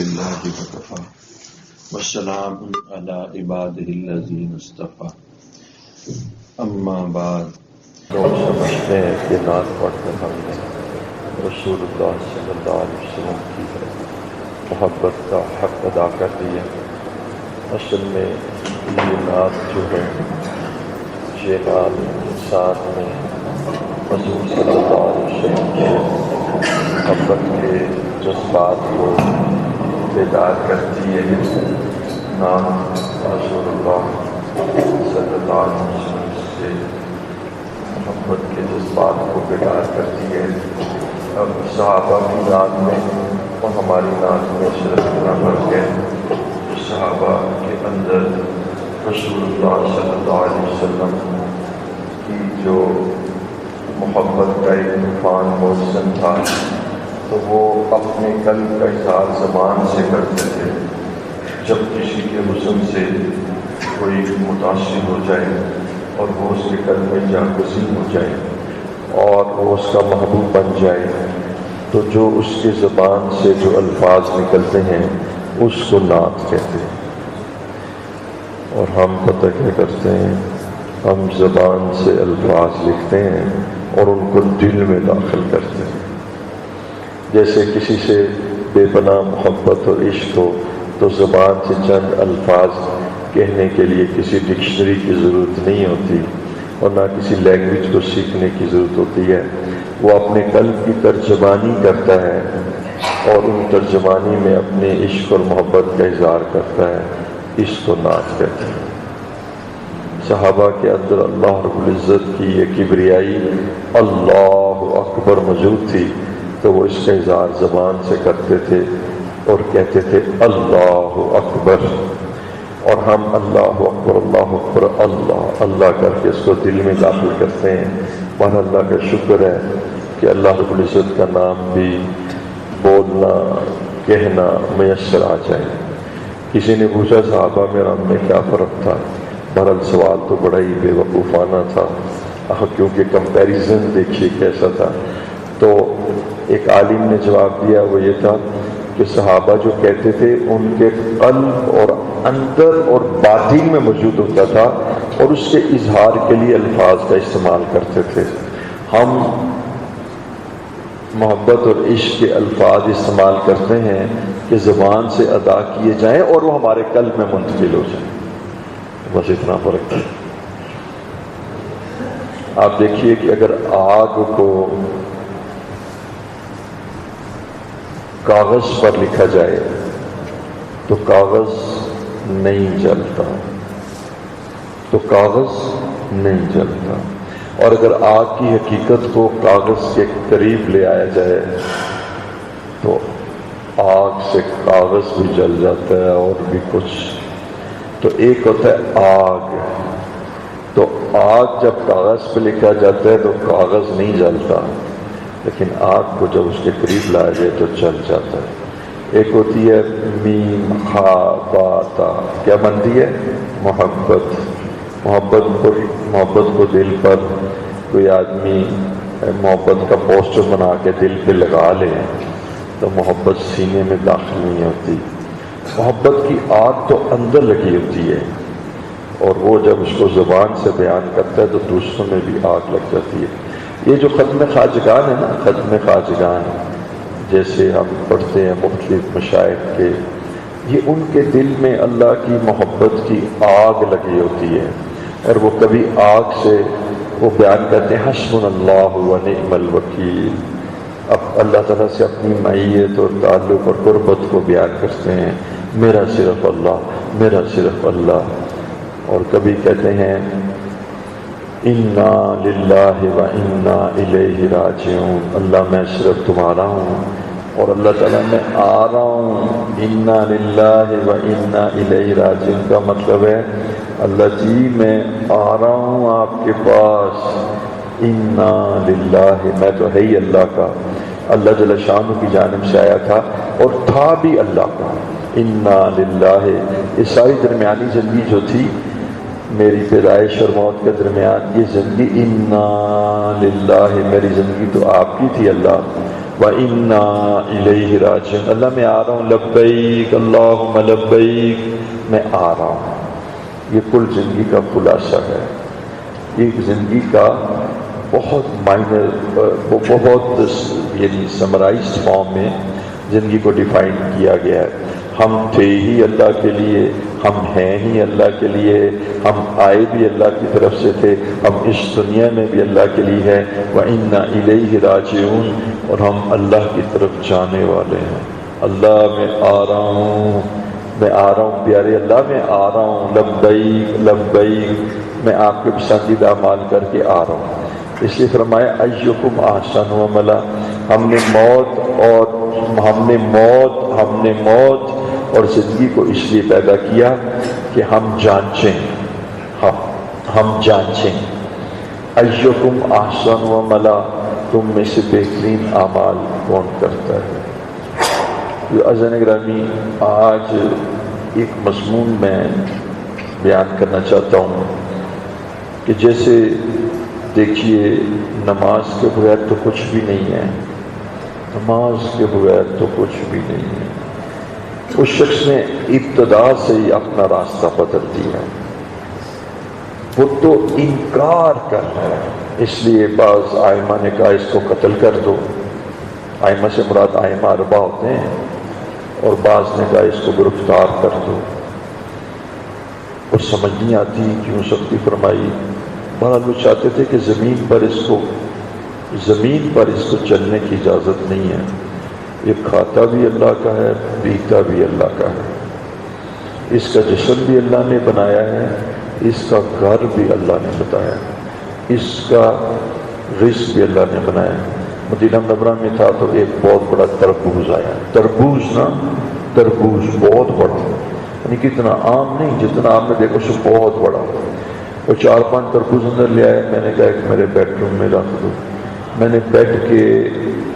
للہ وکفیٰ والسلام علی عبادہ الذین اصطفیٰ اما بعد۔ لوگ سمجھتے ہیں کہ نعت پڑھ کر ہم نے رسول اللہ صلی اللہ علیہ وسلم کی محبت کا حق ادا کر دیا۔ اصل میں یہ نعت جو ہے یہ نعت انسان میں حضور صلی اللہ علیہ وسلم کے محبت کے جذبات کو بیدار کرتی ہے۔ نعت رسول اللہ صلی اللہ علیہ وسلم سے محبت کے جذبات کو بیدار کرتی ہے۔ اب صحابہ کی نعت میں اور ہماری نعت میں صرف اتنا فرق ہے، صحابہ کے اندر رسول اللہ صلی اللہ علیہ وسلم کی جو محبت کا ایک طوفان موسم تھا تو وہ اپنے قلب کا اظہار زبان سے کرتے تھے۔ جب کسی کے حسن سے کوئی متاثر ہو جائے اور وہ اس کے قلب میں جاگزین ہو جائے اور وہ اس کا محبوب بن جائے تو جو اس کے زبان سے جو الفاظ نکلتے ہیں اس کو نعت کہتے ہیں۔ اور ہم پتہ کیا کرتے ہیں، ہم زبان سے الفاظ لکھتے ہیں اور ان کو دل میں داخل کرتے ہیں۔ جیسے کسی سے بے پناہ محبت اور عشق ہو تو زبان سے چند الفاظ کہنے کے لیے کسی ڈکشنری کی ضرورت نہیں ہوتی اور نہ کسی لینگویج کو سیکھنے کی ضرورت ہوتی ہے۔ وہ اپنے قلب کی ترجمانی کرتا ہے اور ان ترجمانی میں اپنے عشق اور محبت کا اظہار کرتا ہے، اس کو نعت کہتے ہیں۔ صحابہ کے اندر اللہ رب العزت کی یہ کبریائی اللہ اکبر موجود تھی تو وہ اس کا اظہار زبان سے کرتے تھے اور کہتے تھے اللہ اکبر، اور ہم اللہ اکبر اللہ اللہ کر کے اس کو دل میں داخل کرتے ہیں۔ اور اللہ کا شکر ہے کہ اللہ رب العزت کا نام بھی بولنا کہنا میسر آ جائے۔ کسی نے پوچھا صحابہ میں ہم میں کیا فرق تھا؟ بہرحال سوال تو بڑا ہی بے وقوفانہ تھا کیونکہ کمپیریزن دیکھیے کیسا تھا۔ تو ایک عالم نے جواب دیا، وہ یہ تھا کہ صحابہ جو کہتے تھے ان کے قلب اور اندر اور باطن میں موجود ہوتا تھا اور اس کے اظہار کے لیے الفاظ کا استعمال کرتے تھے۔ ہم محبت اور عشق کے الفاظ استعمال کرتے ہیں کہ زبان سے ادا کیے جائیں اور وہ ہمارے قلب میں منتقل ہو جائیں، بس اتنا فرق ہے۔ آپ دیکھیے کہ اگر آگ کو کاغذ پر لکھا جائے تو کاغذ نہیں جلتا، اور اگر آگ کی حقیقت کو کاغذ کے قریب لے آیا جائے تو آگ سے کاغذ بھی جل جاتا ہے اور بھی کچھ۔ تو ایک ہوتا ہے آگ، تو آگ جب کاغذ پہ لکھا جاتا ہے تو کاغذ نہیں جلتا، لیکن آگ کو جب اس کے قریب لایا جائے تو جل جاتا ہے۔ ایک ہوتی ہے میم خا با تا، کیا بنتی ہے؟ محبت کو دل پر کوئی آدمی محبت کا پوسٹر بنا کے دل پہ لگا لے تو محبت سینے میں داخل نہیں ہوتی۔ محبت کی آگ تو اندر لگی ہوتی ہے اور وہ جب اس کو زبان سے بیان کرتا ہے تو دوسروں میں بھی آگ لگ جاتی ہے۔ یہ جو ختم خواجگان ہے نا، ختم خواجگان جیسے ہم پڑھتے ہیں مختلف مشائخ کے، یہ ان کے دل میں اللہ کی محبت کی آگ لگی ہوتی ہے اور وہ کبھی آگ سے وہ بیان کرتے ہیں حسبنا اللہ و نعم الوکیل، اب اللہ تعالیٰ سے اپنی معیت اور تعلق اور قربت کو بیان کرتے ہیں، میرا صرف اللہ، اور کبھی کہتے ہیں انا للہ و انا الیہ راجعون، اللہ میں صرف تمہارا ہوں اور اللہ تعالیٰ میں آ رہا ہوں۔ انا للہ و انا الیہ راجعون کا مطلب ہے اللہ جی میں آ رہا ہوں آپ کے پاس۔ انا للہ، میں تو ہے ہی اللہ کا، اللہ جل شانہ کی جانب سے آیا تھا اور تھا بھی اللہ کا۔ انا للہ، یہ ساری درمیانی زندگی جو تھی میری پیدائش اور موت کے درمیان، یہ زندگی انا للہ، میری زندگی تو آپ کی تھی اللہ، وَإِنَّا إِلَيْهِ رَاجِعُونَ۔ اللہ میں آ رہا ہوں، لبیک اللہم لبیک، میں آ رہا ہوں۔ یہ کل زندگی کا خلاصہ ہے، ایک زندگی کا بہت مائنر، بہت یعنی سمرائزڈ فارم میں زندگی کو ڈیفائن کیا گیا ہے۔ ہم تھے ہی اللہ کے لیے، ہم ہیں ہی اللہ کے لیے، ہم آئے بھی اللہ کی طرف سے تھے، ہم اس دنیا میں بھی اللہ کے لیے ہے۔ وَإِنَّا إِلَيْهِ رَاجِعُونَ، اور ہم اللہ کی طرف جانے والے ہیں۔ اللہ میں آ رہا ہوں، میں آ رہا ہوں پیارے اللہ، میں آ رہا ہوں، لبیک لبیک، میں آپ کے پسندیدہ اعمال کر کے آ رہا ہوں۔ اس لیے فرمایا ایکم احسن عملا، ہم نے موت اور زندگی کو اس لیے پیدا کیا کہ ہم جانچیں، ہم جانچیں ایکم احسن عملا، تم میں سے بہترین اعمال کون کرتا ہے۔ عزیزان گرامی، آج ایک مضمون میں بیان کرنا چاہتا ہوں کہ جیسے دیکھیے نماز کے بغیر تو کچھ بھی نہیں ہے، نماز کے بغیر تو کچھ بھی نہیں ہے۔ اس شخص نے ابتدا سے ہی اپنا راستہ بدل دیا، وہ تو انکار کر رہا ہے۔ اس لیے بعض آئمہ نے کہا اس کو قتل کر دو، آئمہ سے مراد آئمہ اربعہ ہوتے ہیں، اور بعض نے کہا اس کو گرفتار کر دو۔ اور سمجھ نہیں آتی کیوں سختی فرمائی۔ بہرحال وہ چاہتے تھے کہ زمین پر اس کو چلنے کی اجازت نہیں ہے، یہ کھاتا بھی اللہ کا ہے، پیتا بھی اللہ کا ہے، اس کا جسم بھی اللہ نے بنایا ہے، اس کا گھر بھی اللہ نے بتایا، اس کا رزق بھی اللہ نے بنایا ہے۔ مدینہ منورہ میں تھا تو ایک بہت بڑا تربوز آیا، تربوز بہت بڑا، یعنی کتنا عام نہیں، جتنا آپ نے دیکھو اس سے بہت بڑا، اور 4-5 تربوز اندر لے آئے۔ میں نے کہا کہ میرے بیڈ روم میں رکھ دو۔ میں نے بیڈ کے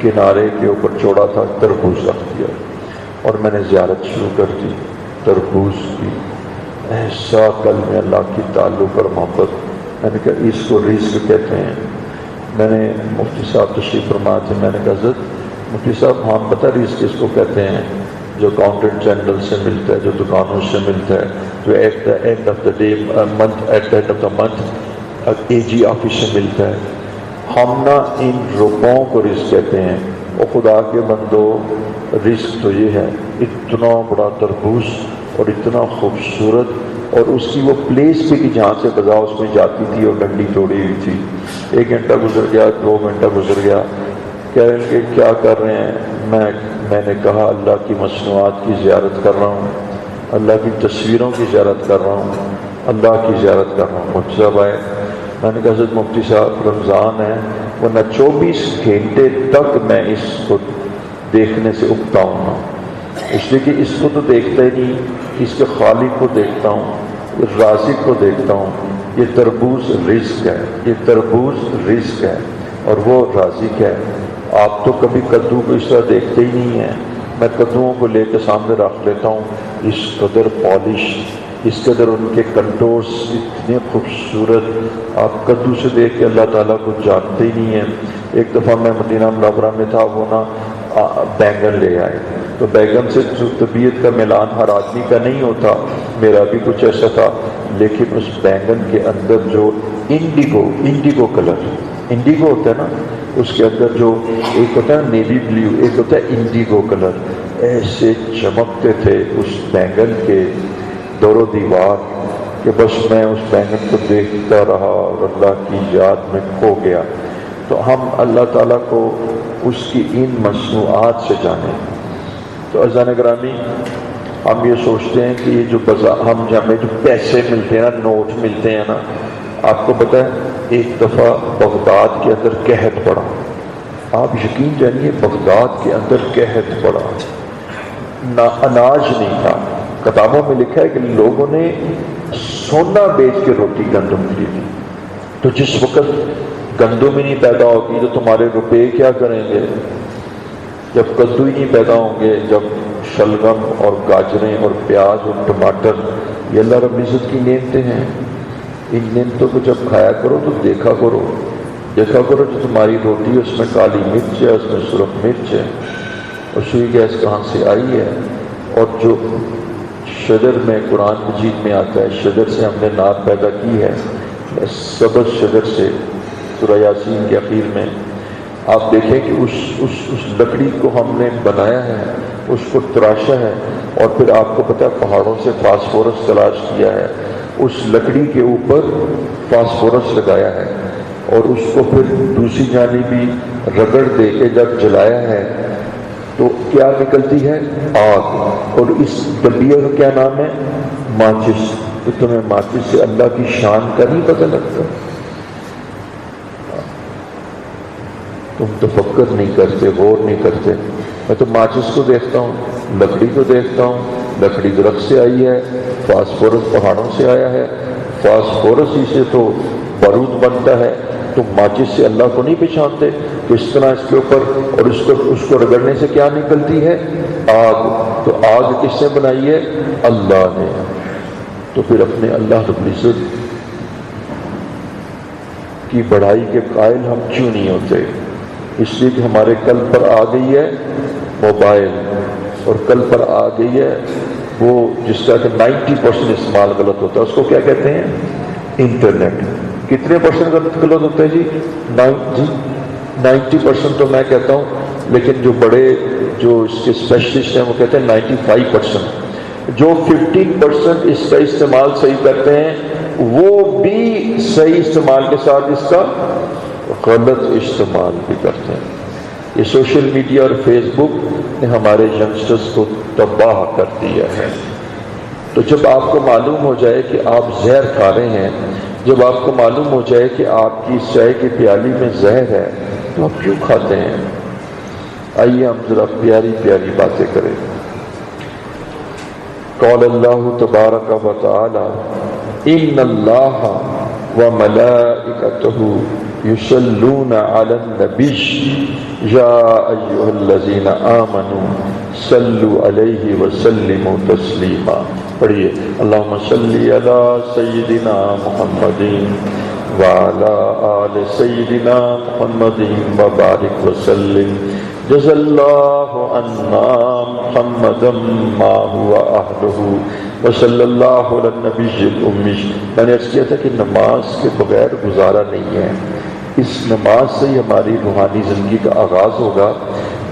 کنارے کے اوپر چھوڑا تھا، تربوز رکھ دیا، اور میں نے زیارت شروع کر دی تربوز کی۔ ایسا قلب میں اللہ کی تعلق اور محبت، میں نے کہا اس کو رزق کہتے ہیں۔ میں نے مفتی صاحب تشریف فرما تھے، میں نے کہا حضرت مفتی صاحب ہم پتہ رزق کس کو کہتے ہیں؟ جو اکاؤنٹنٹ جنرل سے ملتا ہے، جو دکانوں سے ملتا ہے، جو at the end of the day at the end of the month AG office سے ملتا ہے۔ ہم نہ ان روپوں کو رزق کہتے ہیں۔ اور خدا کے بندو، رزق تو یہ ہے، اتنا بڑا تربوز اور اتنا خوبصورت، اور اس کی وہ پلیس بھی کہ جہاں سے غذا اس میں جاتی تھی اور ڈنڈی توڑی ہوئی تھی۔ 1 گھنٹہ گزر گیا، 2 گھنٹہ گزر گیا، کہہ رہے ہیں کہ کیا کر رہے ہیں؟ میں نے کہا اللہ کی مصنوعات کی زیارت کر رہا ہوں، اللہ کی تصویروں کی زیارت کر رہا ہوں، اللہ کی زیارت کر رہا ہوں۔ مفتی صاحب آئے، میں نے کہا حضرت مفتی صاحب رمضان ہے، ورنہ 24 گھنٹے تک میں اس کو دیکھنے سے اگتا ہوں نا، اس لیے کہ اس کو تو دیکھتا ہی نہیں، اس کے خالق کو دیکھتا ہوں، رازق کو دیکھتا ہوں۔ یہ تربوز رزق ہے، یہ تربوز رزق ہے، اور وہ رازق ہے۔ آپ تو کبھی کدو کو اس طرح دیکھتے ہی نہیں ہیں۔ میں کدوؤں کو لے کے سامنے رکھ لیتا ہوں، اس قدر پالش، اس قدر ان کے کنٹورز اتنے خوبصورت، آپ کدو سے دیکھ کے اللہ تعالیٰ کو جانتے ہی نہیں ہیں۔ ایک دفعہ میں مدینہ منورہ میں تھا، وہ نا بیگن لے آئے، تو بیگن سے جو طبیعت کا ملان ہر آدمی کا نہیں ہوتا، میرا بھی کچھ ایسا تھا، لیکن اس بیگن کے اندر جو انڈیگو کلر، انڈیگو ہوتا ہے نا، اس کے اندر جو ایک ہوتا ہے نیوی بلیو، ایک ہوتا ہے انڈیگو کلر، ایسے چمکتے تھے اس بیگن کے دور و دیوار کہ بس میں اس بیگن کو دیکھتا رہا اور اللہ کی یاد میں کھو گیا۔ تو ہم اللہ تعالیٰ کو اس کی ان مصنوعات سے جانیں۔ تو عزیزان گرامی، ہم یہ سوچتے ہیں کہ یہ جو ہمیں جو پیسے ملتے ہیں نا، نوٹ ملتے ہیں نا، آپ کو پتہ ہے ایک دفعہ بغداد کے اندر قحط پڑا، آپ یقین جانیے بغداد کے اندر قحط پڑا، نہ اناج نہیں تھا۔ کتابوں میں لکھا ہے کہ لوگوں نے سونا بیچ کے روٹی گندم خریدی۔ تو جس وقت گندم ہی نہیں پیدا ہوگی تو تمہارے روپے کیا کریں گے؟ جب کدو ہی نہیں پیدا ہوں گے، جب شلگم اور گاجریں اور پیاز اور ٹماٹر، یہ اللہ رب العزت کی نعمتیں ہیں، ان نعمتوں کو جب کھایا کرو تو دیکھا کرو دیکھا کرو جو تمہاری روٹی ہے اس میں کالی مرچ ہے، اس میں سرخ مرچ ہے، اور سوئی گیس کہاں سے آئی ہے، اور جو شجر میں قرآن مجید میں آتا ہے شجر سے ہم نے نار پیدا کی ہے، سبز شجر سے سورہ یاسین کے اخیر میں آپ دیکھیں کہ اس لکڑی کو ہم نے بنایا ہے، اس کو تراشا ہے، اور پھر آپ کو پتہ ہے پہاڑوں سے فاسفورس تلاش کیا ہے، اس لکڑی کے اوپر فاسفورس لگایا ہے، اور اس کو پھر دوسری جانب بھی رگڑ دے کے جب جلایا ہے تو کیا نکلتی ہے؟ آگ، اور اس ڈبیا کا کیا نام ہے؟ ماچس۔ تو تمہیں ماچس سے اللہ کی شان کا نہیں پتہ لگتا؟ تم تفکر نہیں کرتے، غور نہیں کرتے۔ میں تو ماچس کو دیکھتا ہوں، لکڑی کو دیکھتا ہوں، لکڑی درخت سے آئی ہے، فاسفورس پہاڑوں سے آیا ہے، فاسفورس ہی سے تو بارود بنتا ہے، تو ماچس سے اللہ کو نہیں پہچانتے؟ تو اس طرح اس کے اوپر اور اس کو رگڑنے سے کیا نکلتی ہے؟ آگ۔ تو آگ کس نے بنائی ہے؟ اللہ نے۔ تو پھر اپنے اللہ رب العزت کی بڑائی کے قائل ہم کیوں نہیں ہوتے؟ اس لیے کہ ہمارے قلب پر آ گئی ہے موبائل، اور قلب پر آ گئی ہے وہ جس کا کہ 90% استعمال غلط ہوتا ہے، اس کو کیا کہتے ہیں؟ انٹرنیٹ۔ کتنے پرسنٹ غلط ہوتا ہے جی؟ 90% تو میں کہتا ہوں، لیکن جو بڑے جو اس کے اسپیشلسٹ ہیں وہ کہتے ہیں 95%۔ جو 15% اس کا استعمال صحیح کرتے ہیں وہ بھی صحیح استعمال کے ساتھ اس کا غلط استعمال بھی کرتے ہیں۔ یہ سوشل میڈیا اور فیس بک نے ہمارے ینگسٹرز کو تباہ کر دیا ہے۔ تو جب آپ کو معلوم ہو جائے کہ آپ زہر کھا رہے ہیں، جب آپ کو معلوم ہو جائے کہ آپ کی چائے کی پیالی میں زہر ہے، تو آپ کیوں کھاتے ہیں؟ آئیے ہم ذرا پیاری پیاری باتیں کریں۔ قال اللہ تبارک و تعالی ان اللہ وملائکتہ یصلون علی النبی یا ایھا الذین آمنوا صلوا علیہ وسلموا تسلیما۔ پڑھیے، اللہم صلی علی سیدنا محمد وعلی آل سیدنا محمد وبارک وسلم۔ جزا اللہ عنا محمدا ما هو اہلہ وصلی اللہ علی النبی الأمی۔ میں نے عرض کیا تھا کہ نماز کے بغیر گزارا نہیں ہے، اس نماز سے ہی ہماری روحانی زندگی کا آغاز ہوگا۔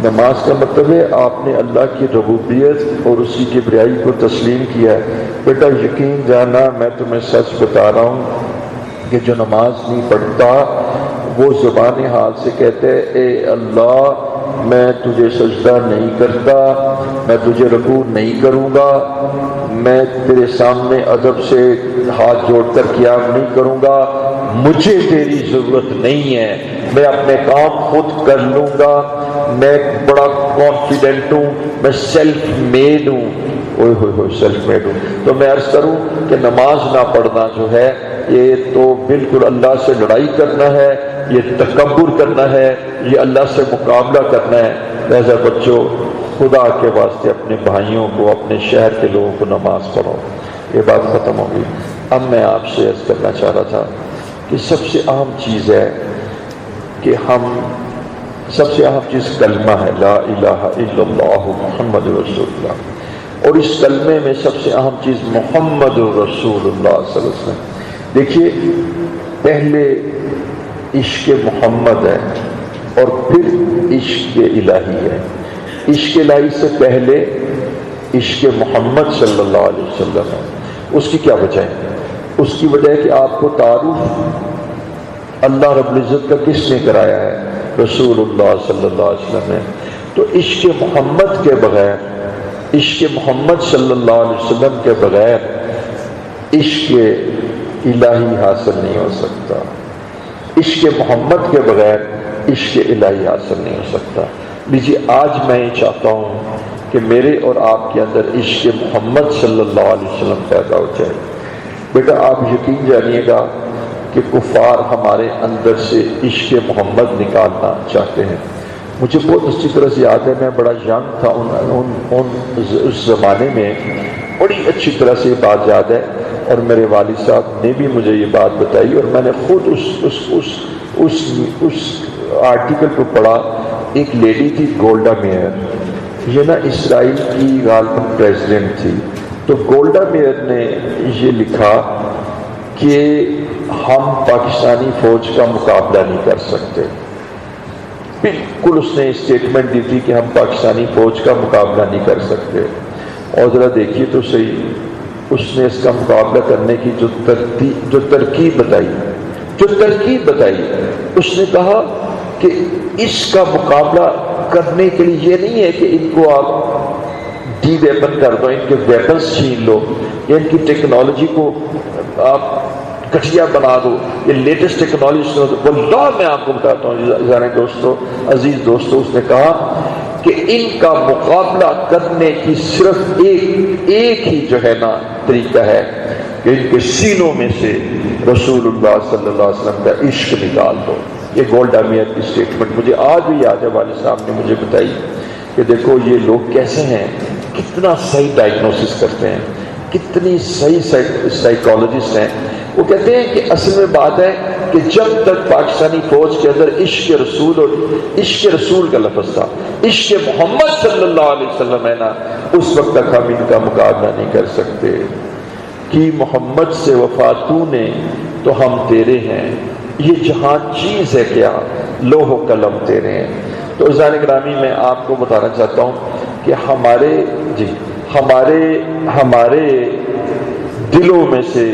نماز کا مطلب ہے آپ نے اللہ کی ربوبیت اور اسی کی بڑائی کو تسلیم کیا ہے۔ بیٹا یقین جانا، میں تمہیں سچ بتا رہا ہوں کہ جو نماز نہیں پڑھتا وہ زبان حال سے کہتے ہیں اے اللہ میں تجھے سجدہ نہیں کرتا، میں تجھے رکوع نہیں کروں گا، میں تیرے سامنے ادب سے ہاتھ جوڑ کر قیام نہیں کروں گا، مجھے تیری ضرورت نہیں ہے، میں اپنے کام خود کر لوں گا، میں بڑا کانفیڈنٹ ہوں، میں سیلف میڈ ہوں۔ اوہ ہوئے ہوئے سیلف میڈ ہوں۔ تو میں عرض کروں کہ نماز نہ پڑھنا جو ہے یہ تو بالکل اللہ سے لڑائی کرنا ہے، یہ تکبر کرنا ہے، یہ اللہ سے مقابلہ کرنا ہے۔ لہذا بچوں، خدا کے واسطے اپنے بھائیوں کو، اپنے شہر کے لوگوں کو نماز پڑھو۔ یہ بات ختم ہوگی۔ اب میں آپ سے عرض کرنا چاہ رہا تھا کہ سب سے اہم چیز ہے کہ سب سے اہم چیز کلمہ ہے، لا الہ الا اللہ محمد رسول اللہ، اور اس کلمے میں سب سے اہم چیز محمد رسول اللہ صلی اللہ علیہ وسلم۔ دیکھیے، پہلے عشق محمد ہے اور پھر عشق الہی ہے۔ عشق الہی سے پہلے عشق محمد صلی اللہ علیہ وسلم ہے۔ اس کی کیا وجہ ہے؟ اس کی وجہ ہے کہ آپ کو تعارف اللہ رب العزت کا کس نے کرایا ہے؟ رسول اللہ صلی اللہ علیہ وسلم نے۔ تو عشق محمد کے بغیر، عشق محمد صلی اللہ علیہ وسلم کے بغیر عشق الہی حاصل نہیں ہو سکتا۔ عشق محمد کے بغیر عشق الہی حاصل نہیں ہو سکتا۔ لیجیے، آج میں یہ چاہتا ہوں کہ میرے اور آپ کے اندر عشق محمد صلی اللہ علیہ وسلم پیدا ہو جائے۔ بیٹا آپ یقین جانیے گا کہ کفار ہمارے اندر سے عشق محمد نکالنا چاہتے ہیں۔ مجھے بہت اچھی طرح سے یاد ہے، میں بڑا ینگ تھا اس زمانے میں، بڑی اچھی طرح سے یہ بات یاد ہے، اور میرے والد صاحب نے بھی مجھے یہ بات بتائی، اور میں نے خود اس اس آرٹیکل کو پڑھا. ایک لیڈی تھی گولڈا میئر، یہ نا اسرائیل کی غالباً پریزیڈنٹ تھی. تو گولڈا میئر نے یہ لکھا کہ ہم پاکستانی فوج کا مقابلہ نہیں کر سکتے. بالکل اس نے اسٹیٹمنٹ دی تھی کہ ہم پاکستانی فوج کا مقابلہ نہیں کر سکتے. اور ذرا دیکھیے تو صحیح، اس نے اس کا مقابلہ کرنے کی جو ترکیب بتائی، اس نے کہا کہ اس کا مقابلہ کرنے کے لیے یہ نہیں ہے کہ ان کو آپ ڈی ویپن کر دو، ان کے ویپنز چھین لو، یا ان کی ٹیکنالوجی کو آپ کٹیا بنا دو، یہ لیٹسٹ ٹیکنالوجی. واللہ میں آپ کو بتاتا ہوں عزیز دوستو، اس نے کہا کہ ان کا مقابلہ کرنے کی صرف ایک ہی جو ہے نا طریقہ ہے کہ ان کے سینوں میں سے رسول اللہ صلی اللہ علیہ وسلم کا عشق نکال دو. یہ گولڈا میئر کی اسٹیٹمنٹ مجھے آج بھی یاد ہے. والد صاحب نے مجھے بتائی کہ دیکھو یہ لوگ کیسے ہیں، کتنا صحیح ڈائگنوسس کرتے ہیں، کتنی صحیح سائیکالوجسٹ ہیں. وہ کہتے ہیں کہ اصل میں بات ہے کہ جب تک پاکستانی فوج کے اندر عشق رسول اور عشق رسول کا لفظ تھا، عشق محمد صلی اللہ علیہ وسلم ہے نا، اس وقت تک ہم ان کا مقابلہ نہیں کر سکتے. کہ محمد سے وفا تو نے تو ہم تیرے ہیں، یہ جہاں چیز ہے کیا، لوح و قلم تیرے ہیں. تو عزیزان گرامی، میں آپ کو بتانا چاہتا ہوں کہ ہمارے دلوں میں سے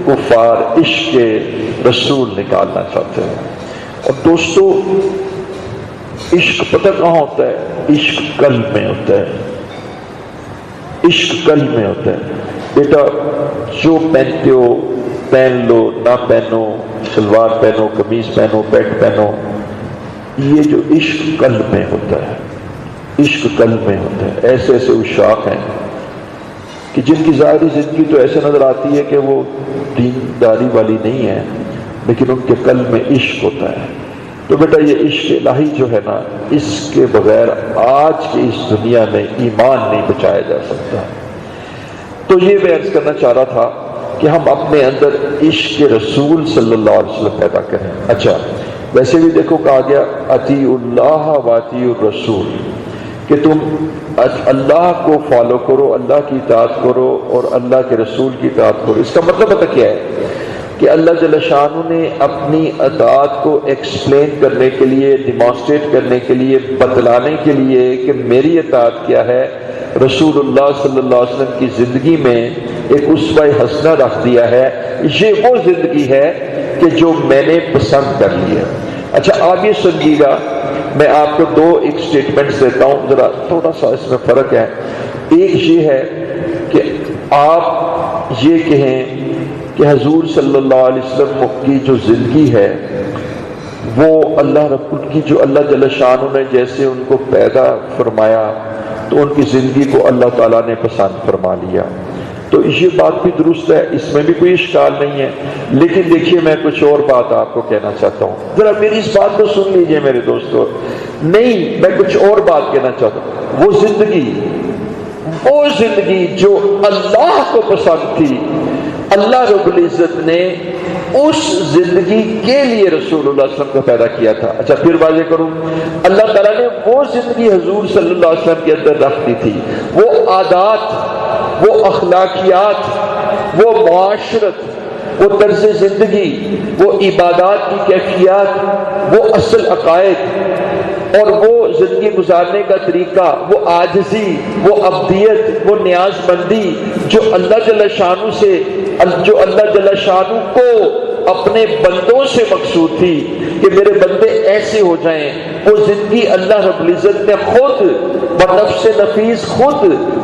کفار عشق رسول نکالنا چاہتے ہیں. اور دوستو، عشق پتہ کہاں ہوتا ہے؟ عشق قلب میں ہوتا ہے. عشق قلب میں ہوتا ہے. بیٹا جو پہنتے ہو پہن لو، نہ پہنو، شلوار پہنو، قمیض پہنو، پیٹ پہنو، یہ جو عشق قلب میں ہوتا ہے، عشق قلب میں ہوتا ہے. ایسے ایسے عشاق ہیں کہ جن کی ظاہری زندگی تو ایسے نظر آتی ہے کہ وہ دینداری والی نہیں ہے، لیکن ان کے قلب میں عشق ہوتا ہے. تو بیٹا یہ عشق الہی جو ہے نا، اس کے بغیر آج کی اس دنیا میں ایمان نہیں بچایا جا سکتا. تو یہ میں عرض کرنا چاہ رہا تھا کہ ہم اپنے اندر عشق رسول صلی اللہ علیہ وسلم پیدا کریں. اچھا، ویسے بھی دیکھو کہا گیا اطیعوا اللہ و اطیعوا الرسول، کہ تم اللہ کو فالو کرو، اللہ کی اطاعت کرو اور اللہ کے رسول کی اطاعت کرو. اس کا مطلب پتہ کیا ہے؟ کہ اللہ جل شانہ نے اپنی اطاعت کو ایکسپلین کرنے کے لیے، ڈیمانسٹریٹ کرنے کے لیے، بتلانے کے لیے کہ میری اطاعت کیا ہے، رسول اللہ صلی اللہ علیہ وسلم کی زندگی میں ایک اسوہ حسنہ رکھ دیا ہے. یہ وہ زندگی ہے کہ جو میں نے پسند کر لی ہے. اچھا آپ یہ سمجھیے گا، میں آپ کو ایک سٹیٹمنٹس دیتا ہوں، ذرا تھوڑا سا اس میں فرق ہے. ایک یہ ہے کہ آپ یہ کہیں کہ حضور صلی اللہ علیہ وسلم کی جو زندگی ہے وہ اللہ جل شانہ نے جیسے ان کو پیدا فرمایا تو ان کی زندگی کو اللہ تعالیٰ نے پسند فرما لیا. تو یہ بات بھی درست ہے، اس میں بھی کوئی اشکال نہیں ہے. لیکن دیکھیے میں کچھ اور بات آپ کو کہنا چاہتا ہوں، ذرا میری اس بات کو سن لیجئے میرے دوستو. نہیں، میں کچھ اور بات کہنا چاہتا ہوں. وہ زندگی جو اللہ کو پسند تھی، اللہ رب العزت نے اس زندگی کے لیے رسول اللہ صلی اللہ علیہ وسلم کو پیدا کیا تھا. اچھا پھر واضح کروں، اللہ تعالیٰ نے وہ زندگی حضور صلی اللہ علیہ وسلم کے اندر رکھ دی تھی، وہ عادات، وہ اخلاقیات، وہ معاشرت، وہ طرز زندگی، وہ عبادات کی کیفیات، وہ اصل عقائد اور وہ زندگی گزارنے کا طریقہ، وہ عاجزی، وہ عبدیت، وہ نیاز مندی جو اللہ جل شانہ کو اپنے بندوں سے مقصود تھی کہ میرے بندے ایسے ہو جائیں. وہ زندگی اللہ رب العزت نے خود بنفس نفیس خود